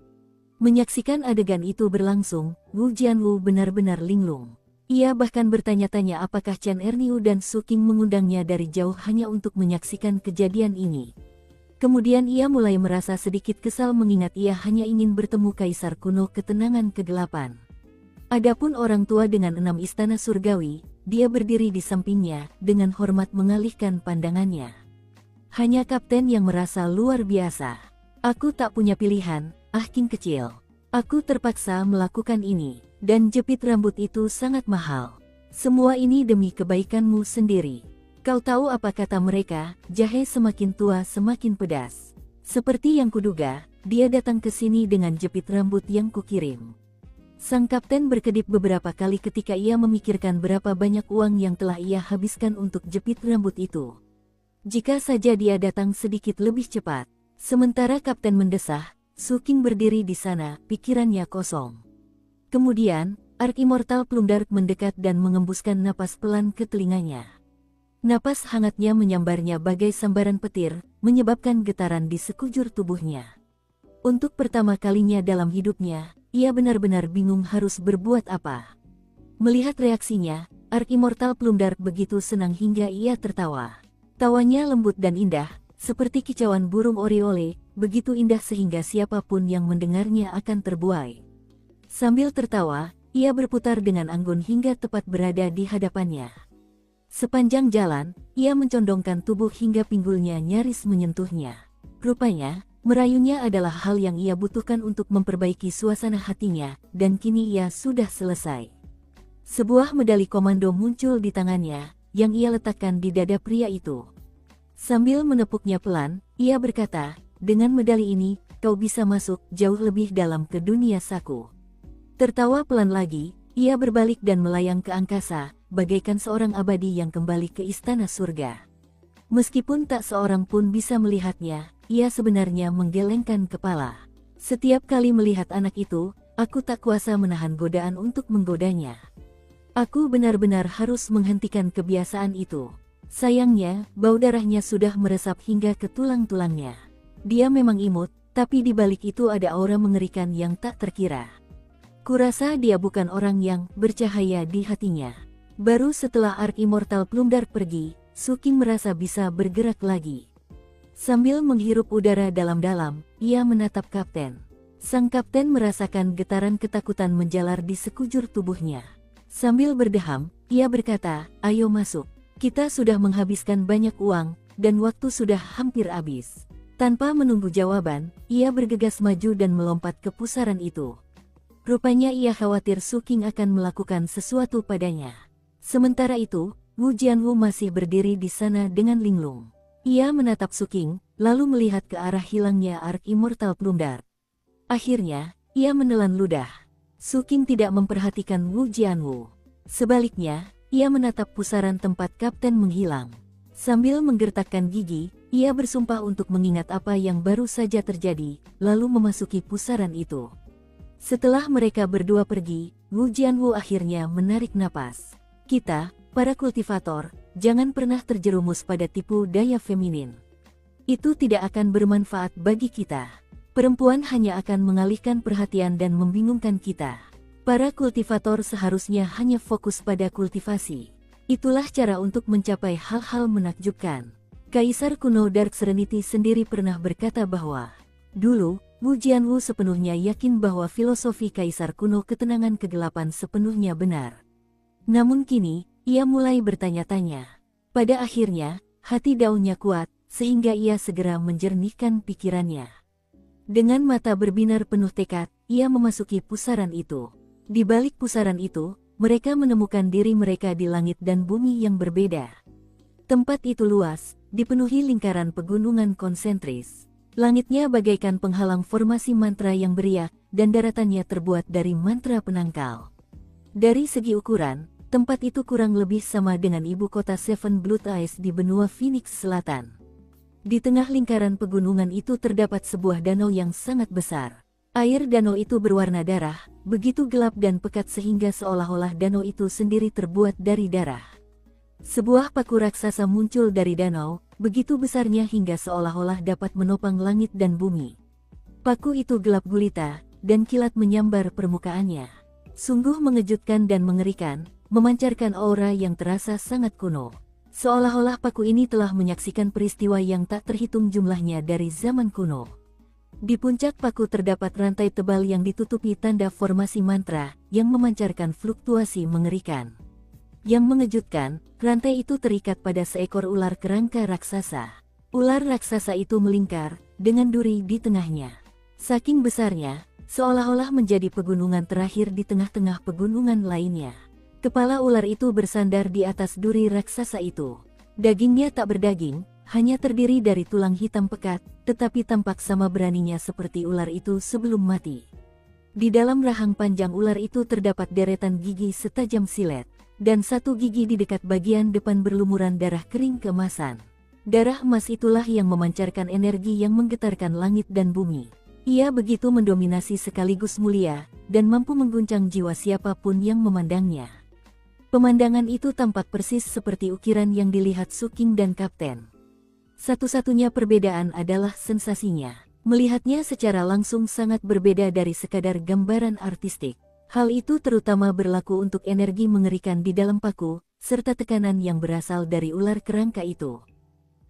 Menyaksikan adegan itu berlangsung, Wu Jianwu benar-benar linglung. Ia bahkan bertanya-tanya apakah Chen Erniu dan Suking mengundangnya dari jauh hanya untuk menyaksikan kejadian ini. Kemudian ia mulai merasa sedikit kesal mengingat ia hanya ingin bertemu Kaisar kuno ketenangan kegelapan. Adapun orang tua dengan 6 istana surgawi, dia berdiri di sampingnya, dengan hormat mengalihkan pandangannya. Hanya kapten yang merasa luar biasa. Aku tak punya pilihan, King kecil. Aku terpaksa melakukan ini, dan jepit rambut itu sangat mahal. Semua ini demi kebaikanmu sendiri. Kau tahu apa kata mereka, jahe semakin tua semakin pedas. Seperti yang kuduga, dia datang ke sini dengan jepit rambut yang kukirim. Sang kapten berkedip beberapa kali ketika ia memikirkan berapa banyak uang yang telah ia habiskan untuk jepit rambut itu. Jika saja dia datang sedikit lebih cepat. Sementara kapten mendesah, Suking berdiri di sana, pikirannya kosong. Kemudian, Ark Immortal Plumdark mendekat dan mengembuskan napas pelan ke telinganya. Napas hangatnya menyambarnya bagai sambaran petir, menyebabkan getaran di sekujur tubuhnya. Untuk pertama kalinya dalam hidupnya, ia benar-benar bingung harus berbuat apa. Melihat reaksinya, Ark Immortal Plumdark begitu senang hingga ia tertawa. Tawanya lembut dan indah, seperti kicauan burung oriole, begitu indah sehingga siapapun yang mendengarnya akan terbuai. Sambil tertawa, ia berputar dengan anggun hingga tepat berada di hadapannya. Sepanjang jalan, ia mencondongkan tubuh hingga pinggulnya nyaris menyentuhnya. Rupanya, merayunya adalah hal yang ia butuhkan untuk memperbaiki suasana hatinya, dan kini ia sudah selesai. Sebuah medali komando muncul di tangannya, yang ia letakkan di dada pria itu. Sambil menepuknya pelan, ia berkata, dengan medali ini, kau bisa masuk jauh lebih dalam ke dunia saku. Tertawa pelan lagi, ia berbalik dan melayang ke angkasa, bagaikan seorang abadi yang kembali ke istana surga. Meskipun tak seorang pun bisa melihatnya, ia sebenarnya menggelengkan kepala. Setiap kali melihat anak itu, aku tak kuasa menahan godaan untuk menggodanya. Aku benar-benar harus menghentikan kebiasaan itu. Sayangnya, bau darahnya sudah meresap hingga ke tulang-tulangnya. Dia memang imut, tapi di balik itu ada aura mengerikan yang tak terkira. Kurasa dia bukan orang yang bercahaya di hatinya. Baru setelah Ark Immortal Plumdark pergi, Suking merasa bisa bergerak lagi. Sambil menghirup udara dalam-dalam, ia menatap kapten. Sang kapten merasakan getaran ketakutan menjalar di sekujur tubuhnya. Sambil berdeham, ia berkata, ayo masuk. Kita sudah menghabiskan banyak uang, dan waktu sudah hampir habis. Tanpa menunggu jawaban, ia bergegas maju dan melompat ke pusaran itu. Rupanya ia khawatir Suking akan melakukan sesuatu padanya. Sementara itu, Wu Jianwu masih berdiri di sana dengan linglung. Ia menatap Suking, lalu melihat ke arah hilangnya Ark Immortal Plumdark. Akhirnya, ia menelan ludah. Suking tidak memperhatikan Wu Jianwu. Sebaliknya, ia menatap pusaran tempat kapten menghilang. Sambil menggertakkan gigi, ia bersumpah untuk mengingat apa yang baru saja terjadi, lalu memasuki pusaran itu. Setelah mereka berdua pergi, Wu Jianwu akhirnya menarik napas. Kita, para kultivator, jangan pernah terjerumus pada tipu daya feminin. Itu tidak akan bermanfaat bagi kita. Perempuan hanya akan mengalihkan perhatian dan membingungkan kita. Para kultivator seharusnya hanya fokus pada kultivasi. Itulah cara untuk mencapai hal-hal menakjubkan. Kaisar kuno Dark Serenity sendiri pernah berkata bahwa, dulu, Wu Jianwu sepenuhnya yakin bahwa filosofi Kaisar kuno ketenangan kegelapan sepenuhnya benar. Namun kini, ia mulai bertanya-tanya. Pada akhirnya, hati daunnya kuat, sehingga ia segera menjernihkan pikirannya. Dengan mata berbinar penuh tekad, ia memasuki pusaran itu. Di balik pusaran itu, mereka menemukan diri mereka di langit dan bumi yang berbeda. Tempat itu luas, dipenuhi lingkaran pegunungan konsentris. Langitnya bagaikan penghalang formasi mantra yang beriak, dan daratannya terbuat dari mantra penangkal. Dari segi ukuran, tempat itu kurang lebih sama dengan ibu kota Seven Blood Eyes di benua Phoenix Selatan. Di tengah lingkaran pegunungan itu terdapat sebuah danau yang sangat besar. Air danau itu berwarna darah, begitu gelap dan pekat sehingga seolah-olah danau itu sendiri terbuat dari darah. Sebuah paku raksasa muncul dari danau, begitu besarnya hingga seolah-olah dapat menopang langit dan bumi. Paku itu gelap gulita, dan kilat menyambar permukaannya. Sungguh mengejutkan dan mengerikan, memancarkan aura yang terasa sangat kuno. Seolah-olah paku ini telah menyaksikan peristiwa yang tak terhitung jumlahnya dari zaman kuno. Di puncak paku terdapat rantai tebal yang ditutupi tanda formasi mantra, yang memancarkan fluktuasi mengerikan. Yang mengejutkan, rantai itu terikat pada seekor ular kerangka raksasa. Ular raksasa itu melingkar, dengan duri di tengahnya. Saking besarnya, seolah-olah menjadi pegunungan terakhir di tengah-tengah pegunungan lainnya. Kepala ular itu bersandar di atas duri raksasa itu. Dagingnya tak berdaging, hanya terdiri dari tulang hitam pekat, tetapi tampak sama beraninya seperti ular itu sebelum mati. Di dalam rahang panjang ular itu terdapat deretan gigi setajam silet, dan satu gigi di dekat bagian depan berlumuran darah kering keemasan. Darah emas itulah yang memancarkan energi yang menggetarkan langit dan bumi. Ia begitu mendominasi sekaligus mulia, dan mampu mengguncang jiwa siapapun yang memandangnya. Pemandangan itu tampak persis seperti ukiran yang dilihat Su King dan Kapten. Satu-satunya perbedaan adalah sensasinya. Melihatnya secara langsung sangat berbeda dari sekadar gambaran artistik. Hal itu terutama berlaku untuk energi mengerikan di dalam paku, serta tekanan yang berasal dari ular kerangka itu.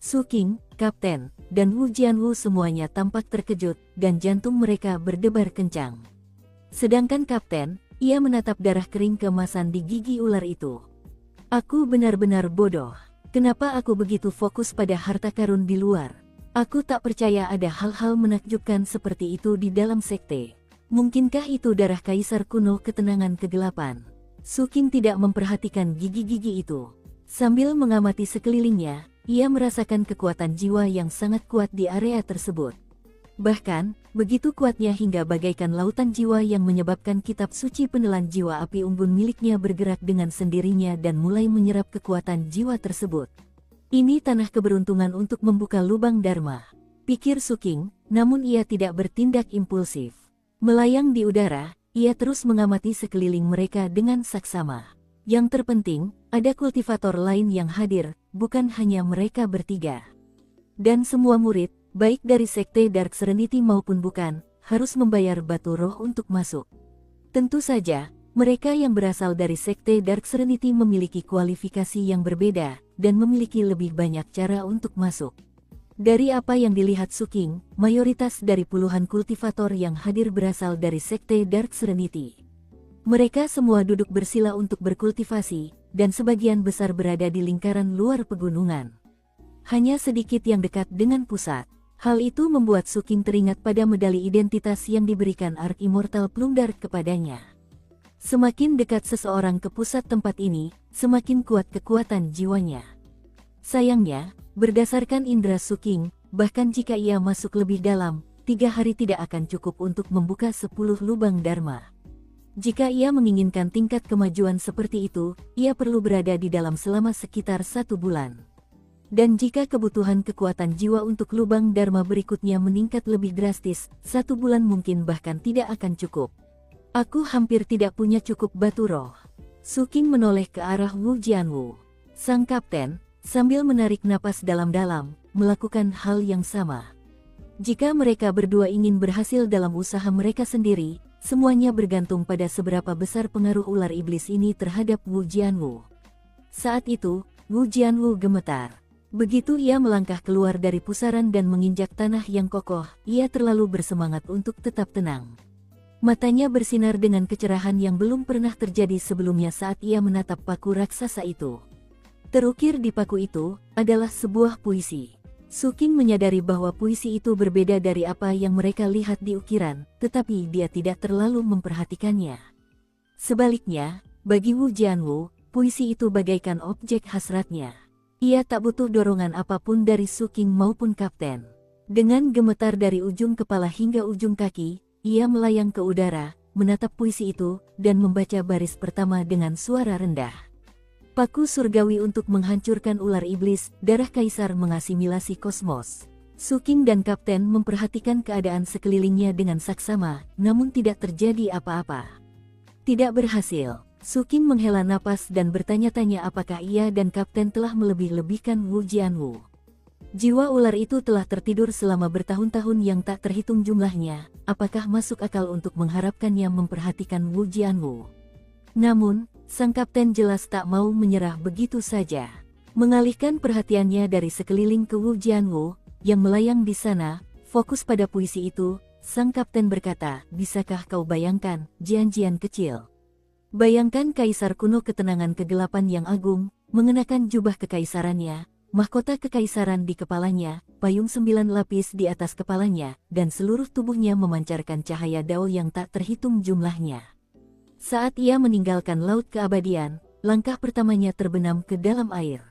Su King, Kapten, dan Wu Jianwu semuanya tampak terkejut, dan jantung mereka berdebar kencang. Sedangkan Kapten, ia menatap darah kering keemasan di gigi ular itu. Aku benar-benar bodoh. Kenapa aku begitu fokus pada harta karun di luar? Aku tak percaya ada hal-hal menakjubkan seperti itu di dalam sekte. Mungkinkah itu darah kaisar kuno ketenangan kegelapan? Su King tidak memperhatikan gigi-gigi itu. Sambil mengamati sekelilingnya, ia merasakan kekuatan jiwa yang sangat kuat di area tersebut. Bahkan, begitu kuatnya hingga bagaikan lautan jiwa yang menyebabkan kitab suci penelan jiwa api unggun miliknya bergerak dengan sendirinya dan mulai menyerap kekuatan jiwa tersebut. Ini tanah keberuntungan untuk membuka lubang dharma, pikir Su King, namun ia tidak bertindak impulsif. Melayang di udara, ia terus mengamati sekeliling mereka dengan saksama. Yang terpenting, ada kultivator lain yang hadir, bukan hanya mereka bertiga. Dan semua murid, baik dari sekte Dark Serenity maupun bukan, harus membayar batu roh untuk masuk. Tentu saja, mereka yang berasal dari sekte Dark Serenity memiliki kualifikasi yang berbeda, dan memiliki lebih banyak cara untuk masuk. Dari apa yang dilihat Su King, mayoritas dari puluhan kultivator yang hadir berasal dari sekte Dark Serenity. Mereka semua duduk bersila untuk berkultivasi, dan sebagian besar berada di lingkaran luar pegunungan. Hanya sedikit yang dekat dengan pusat. Hal itu membuat Su King teringat pada medali identitas yang diberikan Ark Immortal Plundar kepadanya. Semakin dekat seseorang ke pusat tempat ini, semakin kuat kekuatan jiwanya. Sayangnya, berdasarkan indera Su King, bahkan jika ia masuk lebih dalam, 3 hari tidak akan cukup untuk membuka 10 lubang dharma. Jika ia menginginkan tingkat kemajuan seperti itu, ia perlu berada di dalam selama sekitar 1 bulan. Dan jika kebutuhan kekuatan jiwa untuk lubang dharma berikutnya meningkat lebih drastis, 1 bulan mungkin bahkan tidak akan cukup. Aku hampir tidak punya cukup batu roh. Su King menoleh ke arah Wu Jianwu. Sang kapten, sambil menarik napas dalam-dalam, melakukan hal yang sama. Jika mereka berdua ingin berhasil dalam usaha mereka sendiri, semuanya bergantung pada seberapa besar pengaruh ular iblis ini terhadap Wu Jianwu. Saat itu, Wu Jianwu gemetar. Begitu ia melangkah keluar dari pusaran dan menginjak tanah yang kokoh, ia terlalu bersemangat untuk tetap tenang. Matanya bersinar dengan kecerahan yang belum pernah terjadi sebelumnya saat ia menatap paku raksasa itu. Terukir di paku itu adalah sebuah puisi. Su Qing menyadari bahwa puisi itu berbeda dari apa yang mereka lihat di ukiran, tetapi dia tidak terlalu memperhatikannya. Sebaliknya, bagi Wu Jianwu, puisi itu bagaikan objek hasratnya. Ia tak butuh dorongan apapun dari Su Qing maupun kapten. Dengan gemetar dari ujung kepala hingga ujung kaki, ia melayang ke udara, menatap puisi itu, dan membaca baris pertama dengan suara rendah. Paku surgawi untuk menghancurkan ular iblis, darah kaisar mengasimilasi kosmos. Su Qing dan kapten memperhatikan keadaan sekelilingnya dengan saksama, namun tidak terjadi apa-apa. Tidak berhasil. Su Qing menghela napas dan bertanya-tanya apakah ia dan kapten telah melebih-lebihkan Wu Jianwu. Jiwa ular itu telah tertidur selama bertahun-tahun yang tak terhitung jumlahnya, apakah masuk akal untuk mengharapkannya memperhatikan Wu Jianwu? Namun, sang kapten jelas tak mau menyerah begitu saja. Mengalihkan perhatiannya dari sekeliling ke Wu Jianwu, yang melayang di sana, fokus pada puisi itu, sang kapten berkata, "Bisakah kau bayangkan, Jian-Jian kecil? Bayangkan kaisar kuno ketenangan kegelapan yang agung, mengenakan jubah kekaisarannya, mahkota kekaisaran di kepalanya, payung 9 lapis di atas kepalanya, dan seluruh tubuhnya memancarkan cahaya dao yang tak terhitung jumlahnya." Saat ia meninggalkan laut keabadian, langkah pertamanya terbenam ke dalam air.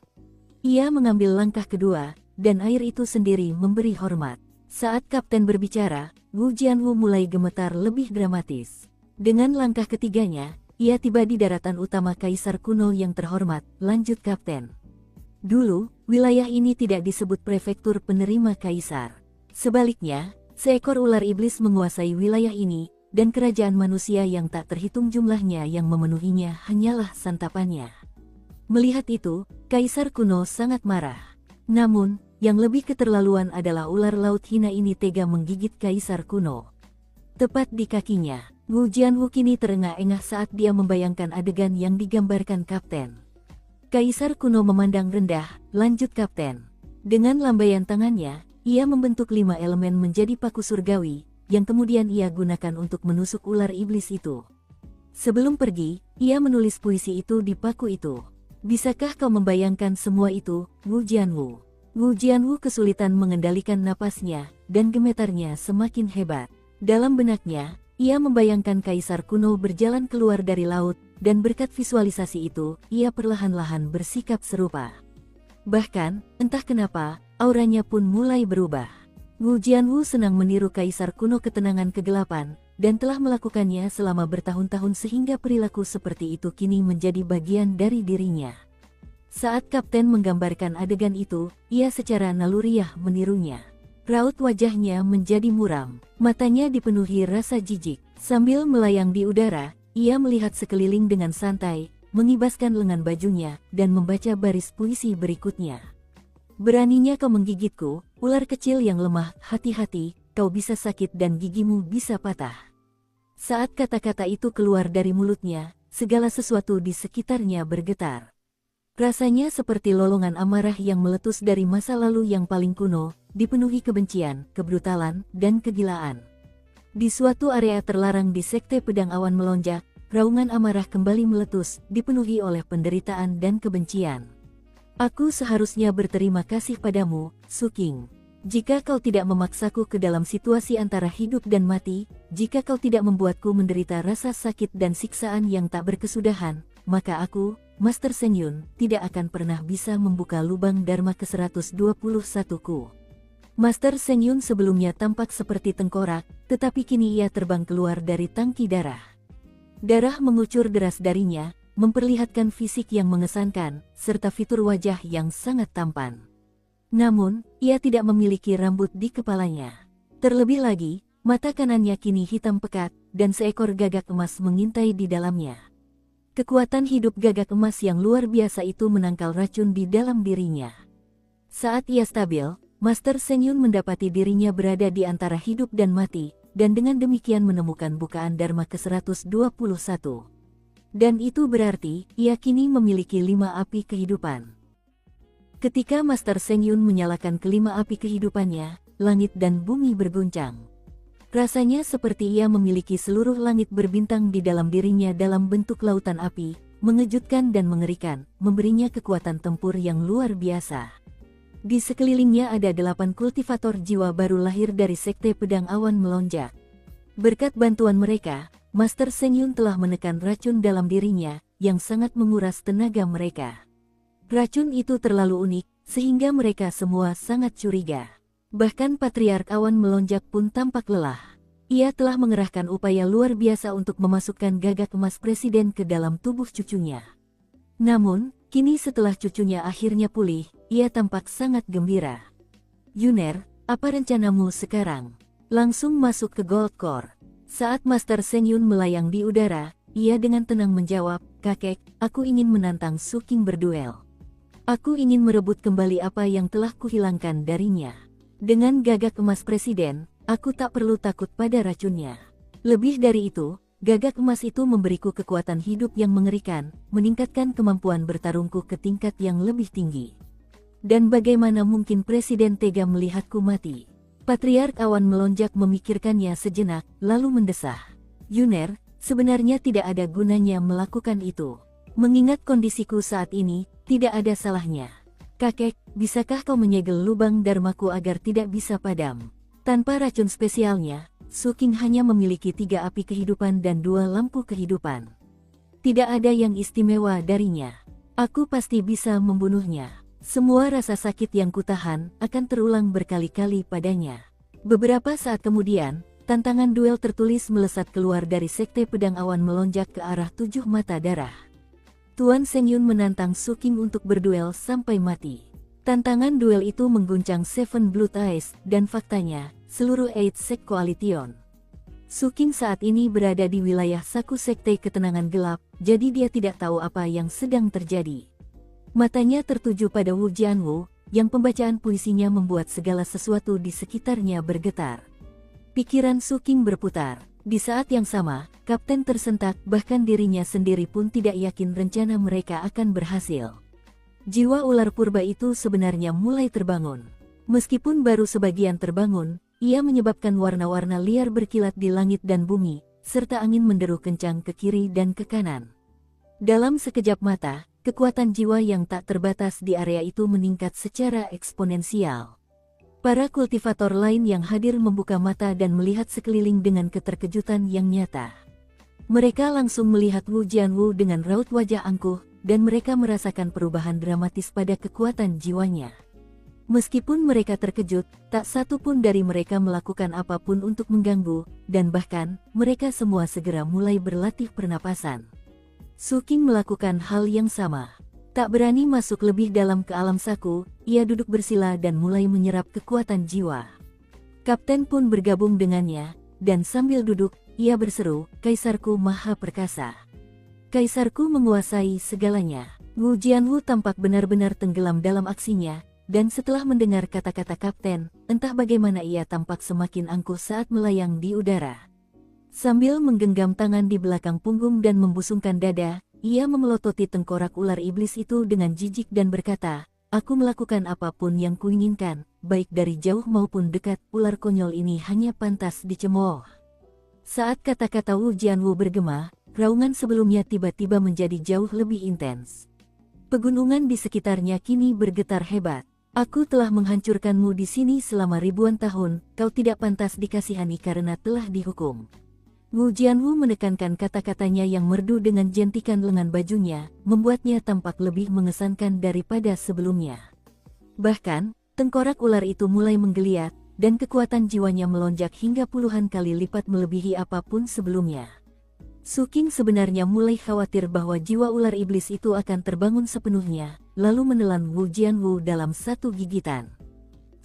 Ia mengambil langkah kedua, dan air itu sendiri memberi hormat. Saat kapten berbicara, Wu Jianwu mulai gemetar lebih dramatis. Dengan langkah ketiganya, ia tiba di daratan utama kaisar kuno yang terhormat, lanjut kapten. Dulu, wilayah ini tidak disebut prefektur penerima kaisar. Sebaliknya, seekor ular iblis menguasai wilayah ini, dan kerajaan manusia yang tak terhitung jumlahnya yang memenuhinya hanyalah santapannya. Melihat itu, kaisar kuno sangat marah. Namun, yang lebih keterlaluan adalah ular laut hina ini tega menggigit kaisar kuno. Tepat di kakinya, Wu Jianwu kini terengah-engah saat dia membayangkan adegan yang digambarkan kapten. Kaisar kuno memandang rendah, lanjut kapten. Dengan lambaian tangannya, ia membentuk 5 elemen menjadi paku surgawi, yang kemudian ia gunakan untuk menusuk ular iblis itu. Sebelum pergi, ia menulis puisi itu di paku itu. Bisakah kau membayangkan semua itu, Wu Jianwu? Wu Jianwu kesulitan mengendalikan napasnya, dan gemetarnya semakin hebat. Dalam benaknya, ia membayangkan kaisar kuno berjalan keluar dari laut, dan berkat visualisasi itu, ia perlahan-lahan bersikap serupa. Bahkan, entah kenapa, auranya pun mulai berubah. Wu Jianwu senang meniru kaisar kuno ketenangan kegelapan, dan telah melakukannya selama bertahun-tahun sehingga perilaku seperti itu kini menjadi bagian dari dirinya. Saat kapten menggambarkan adegan itu, ia secara naluriah menirunya. Raut wajahnya menjadi muram, matanya dipenuhi rasa jijik. Sambil melayang di udara, ia melihat sekeliling dengan santai, mengibaskan lengan bajunya, dan membaca baris puisi berikutnya. "Beraninya kau menggigitku, ular kecil yang lemah, hati-hati, kau bisa sakit dan gigimu bisa patah." Saat kata-kata itu keluar dari mulutnya, segala sesuatu di sekitarnya bergetar. Rasanya seperti lolongan amarah yang meletus dari masa lalu yang paling kuno, dipenuhi kebencian, kebrutalan, dan kegilaan. Di suatu area terlarang di Sekte Pedang Awan Melonjak, raungan amarah kembali meletus, dipenuhi oleh penderitaan dan kebencian. "Aku seharusnya berterima kasih padamu, Su Qing. Jika kau tidak memaksaku ke dalam situasi antara hidup dan mati, jika kau tidak membuatku menderita rasa sakit dan siksaan yang tak berkesudahan, maka aku, Master Seng Yun, tidak akan pernah bisa membuka lubang Dharma ke-121-ku." Master Seng Yun sebelumnya tampak seperti tengkorak, tetapi kini ia terbang keluar dari tangki darah. Darah mengucur deras darinya, memperlihatkan fisik yang mengesankan, serta fitur wajah yang sangat tampan. Namun, ia tidak memiliki rambut di kepalanya. Terlebih lagi, mata kanannya kini hitam pekat, dan seekor gagak emas mengintai di dalamnya. Kekuatan hidup gagak emas yang luar biasa itu menangkal racun di dalam dirinya. Saat ia stabil, Master Seng Yun mendapati dirinya berada di antara hidup dan mati, dan dengan demikian menemukan bukaan Dharma ke-121. Dan itu berarti, ia kini memiliki 5 api kehidupan. Ketika Master Seng Yun menyalakan kelima api kehidupannya, langit dan bumi berguncang. Rasanya seperti ia memiliki seluruh langit berbintang di dalam dirinya dalam bentuk lautan api, mengejutkan dan mengerikan, memberinya kekuatan tempur yang luar biasa. Di sekelilingnya ada 8 kultivator jiwa baru lahir dari Sekte Pedang Awan Melonjak. Berkat bantuan mereka, Master Seng Yun telah menekan racun dalam dirinya, yang sangat menguras tenaga mereka. Racun itu terlalu unik, sehingga mereka semua sangat curiga. Bahkan Patriark Awan Melonjak pun tampak lelah. Ia telah mengerahkan upaya luar biasa untuk memasukkan gagak emas presiden ke dalam tubuh cucunya. Namun, kini setelah cucunya akhirnya pulih, ia tampak sangat gembira. "Yuner, apa rencanamu sekarang?" Langsung masuk ke Gold Core. Saat Master Seng Yun melayang di udara, ia dengan tenang menjawab, "Kakek, aku ingin menantang Su King berduel. Aku ingin merebut kembali apa yang telah kuhilangkan darinya. Dengan gagak emas presiden, aku tak perlu takut pada racunnya. Lebih dari itu, gagak emas itu memberiku kekuatan hidup yang mengerikan, meningkatkan kemampuan bertarungku ke tingkat yang lebih tinggi. Dan bagaimana mungkin presiden tega melihatku mati?" Patriark Awan Melonjak memikirkannya sejenak, lalu mendesah, "Yuner, sebenarnya tidak ada gunanya melakukan itu. Mengingat kondisiku saat ini, tidak ada salahnya. Kakek, bisakah kau menyegel lubang dharmaku agar tidak bisa padam?" Tanpa racun spesialnya, Su King hanya memiliki 3 api kehidupan dan 2 lampu kehidupan. Tidak ada yang istimewa darinya. Aku pasti bisa membunuhnya. Semua rasa sakit yang kutahan akan terulang berkali-kali padanya. Beberapa saat kemudian, tantangan duel tertulis melesat keluar dari Sekte Pedang Awan Melonjak ke arah 7 mata darah. Tuan Seng Yun menantang Su King untuk berduel sampai mati. Tantangan duel itu mengguncang Seven Blood Eyes, dan faktanya, seluruh Eight Sect Coalition. Su King saat ini berada di wilayah Saku Sekte Ketenangan Gelap, jadi dia tidak tahu apa yang sedang terjadi. Matanya tertuju pada Wu Jianwu, yang pembacaan puisinya membuat segala sesuatu di sekitarnya bergetar. Pikiran Su King berputar. Di saat yang sama, Kapten tersentak, bahkan dirinya sendiri pun tidak yakin rencana mereka akan berhasil. Jiwa ular purba itu sebenarnya mulai terbangun. Meskipun baru sebagian terbangun, ia menyebabkan warna-warna liar berkilat di langit dan bumi, serta angin menderu kencang ke kiri dan ke kanan. Dalam sekejap mata, kekuatan jiwa yang tak terbatas di area itu meningkat secara eksponensial. Para kultivator lain yang hadir membuka mata dan melihat sekeliling dengan keterkejutan yang nyata. Mereka langsung melihat Wu Jianwu dengan raut wajah angkuh, dan mereka merasakan perubahan dramatis pada kekuatan jiwanya. Meskipun mereka terkejut, tak satu pun dari mereka melakukan apapun untuk mengganggu, dan bahkan, mereka semua segera mulai berlatih pernapasan. Su King melakukan hal yang sama. Tak berani masuk lebih dalam ke alam saku, ia duduk bersila dan mulai menyerap kekuatan jiwa. Kapten pun bergabung dengannya, dan sambil duduk, ia berseru, "Kaisarku Maha Perkasa. Kaisarku menguasai segalanya." Wu Jianwu tampak benar-benar tenggelam dalam aksinya, dan setelah mendengar kata-kata kapten, entah bagaimana ia tampak semakin angkuh saat melayang di udara. Sambil menggenggam tangan di belakang punggung dan membusungkan dada, ia memelototi tengkorak ular iblis itu dengan jijik dan berkata, "Aku melakukan apapun yang kuinginkan, baik dari jauh maupun dekat, ular konyol ini hanya pantas dicemooh." Saat kata-kata Wu Jianwu bergema, raungan sebelumnya tiba-tiba menjadi jauh lebih intens. Pegunungan di sekitarnya kini bergetar hebat. "Aku telah menghancurkanmu di sini selama ribuan tahun, kau tidak pantas dikasihani karena telah dihukum." Wu Jianwu menekankan kata-katanya yang merdu dengan jentikan lengan bajunya, membuatnya tampak lebih mengesankan daripada sebelumnya. Bahkan, tengkorak ular itu mulai menggeliat, dan kekuatan jiwanya melonjak hingga puluhan kali lipat melebihi apapun sebelumnya. Su King sebenarnya mulai khawatir bahwa jiwa ular iblis itu akan terbangun sepenuhnya, lalu menelan Wu Jianwu dalam satu gigitan.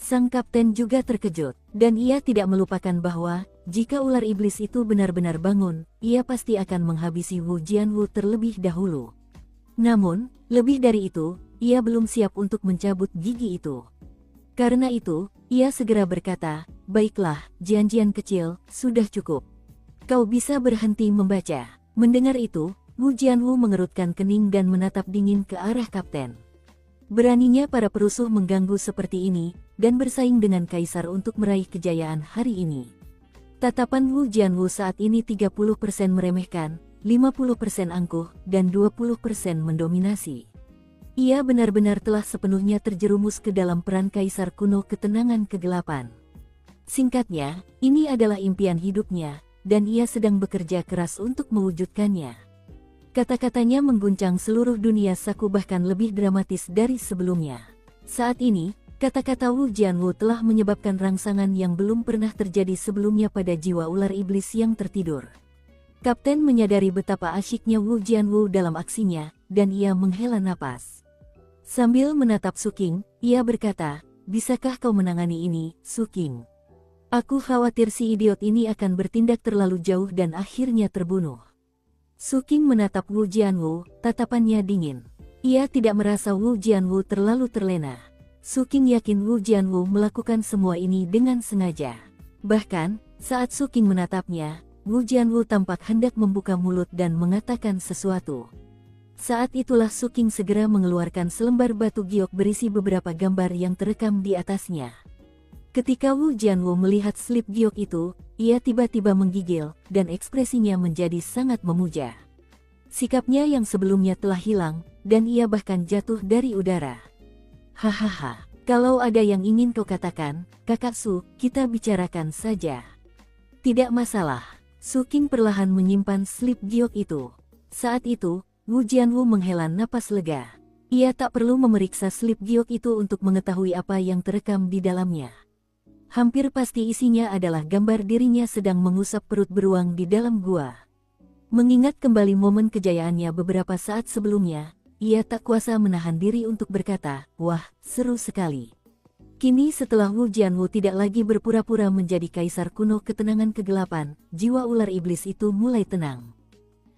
Sang kapten juga terkejut, dan ia tidak melupakan bahwa, jika ular iblis itu benar-benar bangun, ia pasti akan menghabisi Wu Jianwu terlebih dahulu. Namun, lebih dari itu, ia belum siap untuk mencabut gigi itu. Karena itu, ia segera berkata, "Baiklah, Jian-Jian kecil, sudah cukup. Kau bisa berhenti membaca." Mendengar itu, Wu Jianwu mengerutkan kening dan menatap dingin ke arah kapten. Beraninya para perusuh mengganggu seperti ini, dan bersaing dengan kaisar untuk meraih kejayaan hari ini. Tatapan Wu Jianwu saat ini 30% meremehkan, 50% angkuh, dan 20% mendominasi. Ia benar-benar telah sepenuhnya terjerumus ke dalam peran kaisar kuno ketenangan kegelapan. Singkatnya, ini adalah impian hidupnya, dan ia sedang bekerja keras untuk mewujudkannya. Kata-katanya mengguncang seluruh dunia saku bahkan lebih dramatis dari sebelumnya. Saat ini, kata-kata Wu Jianwu telah menyebabkan rangsangan yang belum pernah terjadi sebelumnya pada jiwa ular iblis yang tertidur. Kapten menyadari betapa asyiknya Wu Jianwu dalam aksinya, dan ia menghela napas. Sambil menatap Su Qing, ia berkata, "Bisakah kau menangani ini, Su Qing? Aku khawatir si idiot ini akan bertindak terlalu jauh dan akhirnya terbunuh." Su Qing menatap Wu Jianwu, tatapannya dingin. Ia tidak merasa Wu Jianwu terlalu terlena. Su Qing yakin Wu Jianwu melakukan semua ini dengan sengaja. Bahkan, saat Su Qing menatapnya, Wu Jianwu tampak hendak membuka mulut dan mengatakan sesuatu. Saat itulah Su Qing segera mengeluarkan selembar batu giok berisi beberapa gambar yang terekam di atasnya. Ketika Wu Jianwu melihat slip giok itu, ia tiba-tiba menggigil, dan ekspresinya menjadi sangat memuja. Sikapnya yang sebelumnya telah hilang, dan ia bahkan jatuh dari udara. "Hahaha, kalau ada yang ingin kau katakan, Kakak Su, kita bicarakan saja." "Tidak masalah." Su Qing perlahan menyimpan slip giok itu. Saat itu, Wu Jianwu menghela napas lega. Ia tak perlu memeriksa slip giok itu untuk mengetahui apa yang terekam di dalamnya. Hampir pasti isinya adalah gambar dirinya sedang mengusap perut beruang di dalam gua. Mengingat kembali momen kejayaannya beberapa saat sebelumnya, ia tak kuasa menahan diri untuk berkata, "Wah, seru sekali." Kini setelah Wu Jianwu tidak lagi berpura-pura menjadi kaisar kuno ketenangan kegelapan, jiwa ular iblis itu mulai tenang.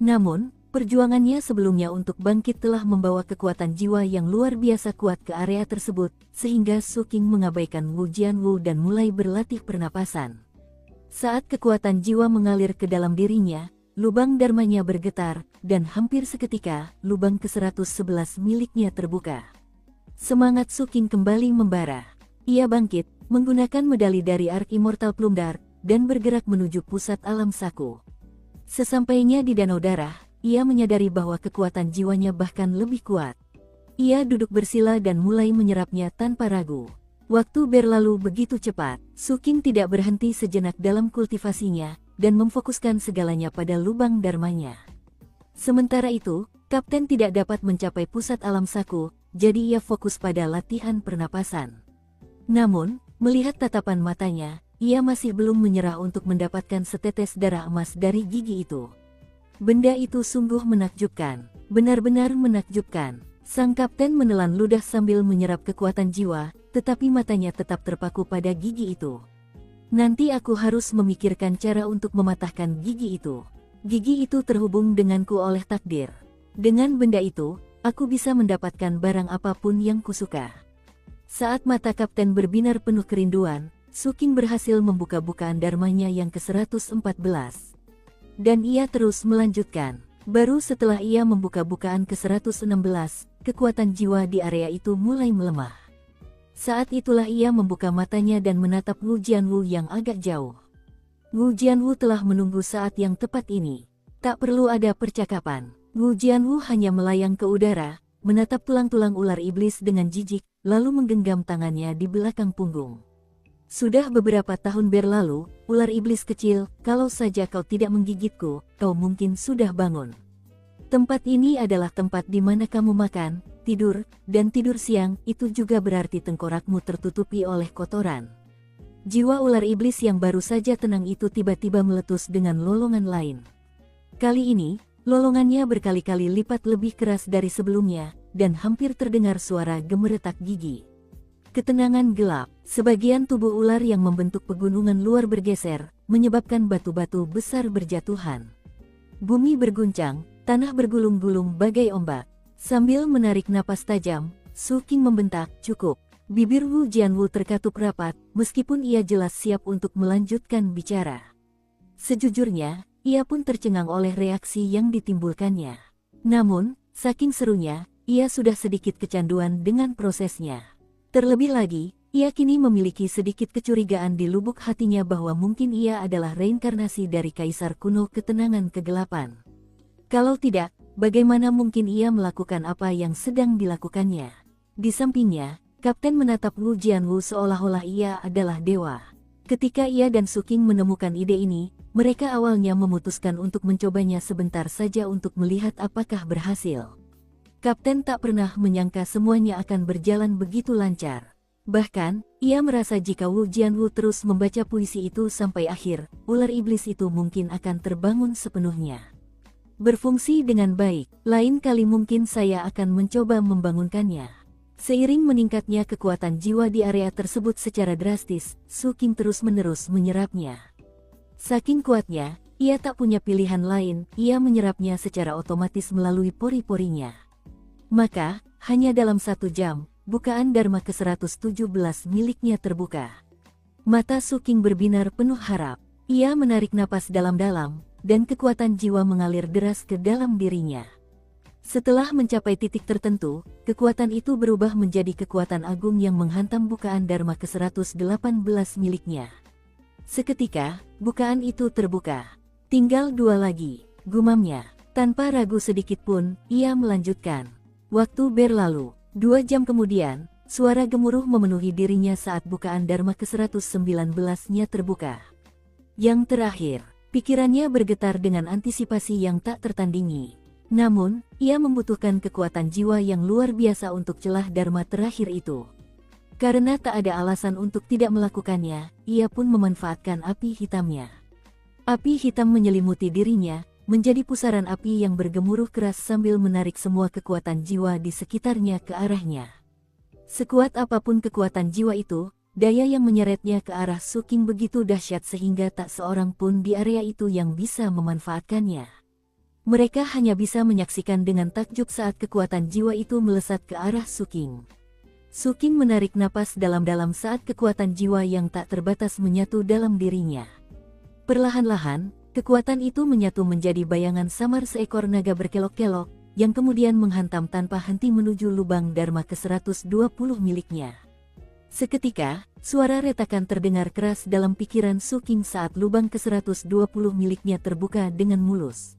Namun, perjuangannya sebelumnya untuk bangkit telah membawa kekuatan jiwa yang luar biasa kuat ke area tersebut, sehingga Su Qing mengabaikan Wu Jianwu dan mulai berlatih pernapasan. Saat kekuatan jiwa mengalir ke dalam dirinya, lubang dharmanya bergetar, dan hampir seketika, lubang ke-111 miliknya terbuka. Semangat Su Qing kembali membara. Ia bangkit, menggunakan medali dari Ark Immortal Plumdar, dan bergerak menuju pusat alam saku. Sesampainya di Danau Darah, ia menyadari bahwa kekuatan jiwanya bahkan lebih kuat. Ia duduk bersila dan mulai menyerapnya tanpa ragu. Waktu berlalu begitu cepat, Su Qing tidak berhenti sejenak dalam kultivasinya, dan memfokuskan segalanya pada lubang dharmanya. Sementara itu, Kapten tidak dapat mencapai pusat alam saku, jadi ia fokus pada latihan pernapasan. Namun, melihat tatapan matanya, ia masih belum menyerah untuk mendapatkan setetes darah emas dari gigi itu. Benda itu sungguh menakjubkan, benar-benar menakjubkan. Sang kapten menelan ludah sambil menyerap kekuatan jiwa, tetapi matanya tetap terpaku pada gigi itu. "Nanti aku harus memikirkan cara untuk mematahkan gigi itu. Gigi itu terhubung denganku oleh takdir. Dengan benda itu, aku bisa mendapatkan barang apapun yang kusuka." Saat mata kapten berbinar penuh kerinduan, Su Qing berhasil membuka bukaan dharmanya yang ke-114. Dan ia terus melanjutkan. Baru setelah ia membuka bukaan ke-116, kekuatan jiwa di area itu mulai melemah. Saat itulah ia membuka matanya dan menatap Wu Jianwu yang agak jauh. Wu Jianwu telah menunggu saat yang tepat ini. Tak perlu ada percakapan. Wu Jianwu hanya melayang ke udara, menatap tulang-tulang ular iblis dengan jijik, lalu menggenggam tangannya di belakang punggung. "Sudah beberapa tahun berlalu, ular iblis kecil, kalau saja kau tidak menggigitku, kau mungkin sudah bangun. Tempat ini adalah tempat di mana kamu makan, tidur, dan tidur siang, itu juga berarti tengkorakmu tertutupi oleh kotoran." Jiwa ular iblis yang baru saja tenang itu tiba-tiba meletus dengan lolongan lain. Kali ini, lolongannya berkali-kali lipat lebih keras dari sebelumnya, dan hampir terdengar suara gemeretak gigi. Ketenangan gelap, sebagian tubuh ular yang membentuk pegunungan luar bergeser, menyebabkan batu-batu besar berjatuhan. Bumi berguncang, tanah bergulung-gulung bagai ombak. Sambil menarik napas tajam, Su Qing membentak, "Cukup." Bibir Wu Jianwu terkatup rapat, meskipun ia jelas siap untuk melanjutkan bicara. Sejujurnya, ia pun tercengang oleh reaksi yang ditimbulkannya. Namun, saking serunya, ia sudah sedikit kecanduan dengan prosesnya. Terlebih lagi, ia kini memiliki sedikit kecurigaan di lubuk hatinya bahwa mungkin ia adalah reinkarnasi dari kaisar kuno ketenangan kegelapan. Kalau tidak, bagaimana mungkin ia melakukan apa yang sedang dilakukannya? Di sampingnya, Kapten menatap Wu Jianwu seolah-olah ia adalah dewa. Ketika ia dan Su King menemukan ide ini, mereka awalnya memutuskan untuk mencobanya sebentar saja untuk melihat apakah berhasil. Kapten tak pernah menyangka semuanya akan berjalan begitu lancar. Bahkan, ia merasa jika Wu Jianwu terus membaca puisi itu sampai akhir, ular iblis itu mungkin akan terbangun sepenuhnya. Berfungsi dengan baik, lain kali mungkin saya akan mencoba membangunkannya. Seiring meningkatnya kekuatan jiwa di area tersebut secara drastis, Su King terus-menerus menyerapnya. Saking kuatnya, ia tak punya pilihan lain, ia menyerapnya secara otomatis melalui pori-porinya. Maka, hanya dalam 1 jam, bukaan Dharma ke-117 miliknya terbuka. Mata Su King berbinar penuh harap. Ia menarik napas dalam-dalam, dan kekuatan jiwa mengalir deras ke dalam dirinya. Setelah mencapai titik tertentu, kekuatan itu berubah menjadi kekuatan agung yang menghantam bukaan Dharma ke-118 miliknya. Seketika, bukaan itu terbuka. Tinggal 2 lagi, gumamnya. Tanpa ragu sedikit pun, ia melanjutkan. Waktu berlalu. 2 jam kemudian, suara gemuruh memenuhi dirinya saat bukaan Dharma ke-119-nya terbuka. Yang terakhir, pikirannya bergetar dengan antisipasi yang tak tertandingi. Namun, ia membutuhkan kekuatan jiwa yang luar biasa untuk celah Dharma terakhir itu. Karena tak ada alasan untuk tidak melakukannya, ia pun memanfaatkan api hitamnya. Api hitam menyelimuti dirinya, menjadi pusaran api yang bergemuruh keras sambil menarik semua kekuatan jiwa di sekitarnya ke arahnya. Sekuat apapun kekuatan jiwa itu, daya yang menyeretnya ke arah Su King begitu dahsyat sehingga tak seorang pun di area itu yang bisa memanfaatkannya. Mereka hanya bisa menyaksikan dengan takjub saat kekuatan jiwa itu melesat ke arah Su King. Su King menarik napas dalam-dalam saat kekuatan jiwa yang tak terbatas menyatu dalam dirinya. Perlahan-lahan, kekuatan itu menyatu menjadi bayangan samar seekor naga berkelok-kelok, yang kemudian menghantam tanpa henti menuju lubang Dharma ke-120 miliknya. Seketika, suara retakan terdengar keras dalam pikiran Su King saat lubang ke-120 miliknya terbuka dengan mulus.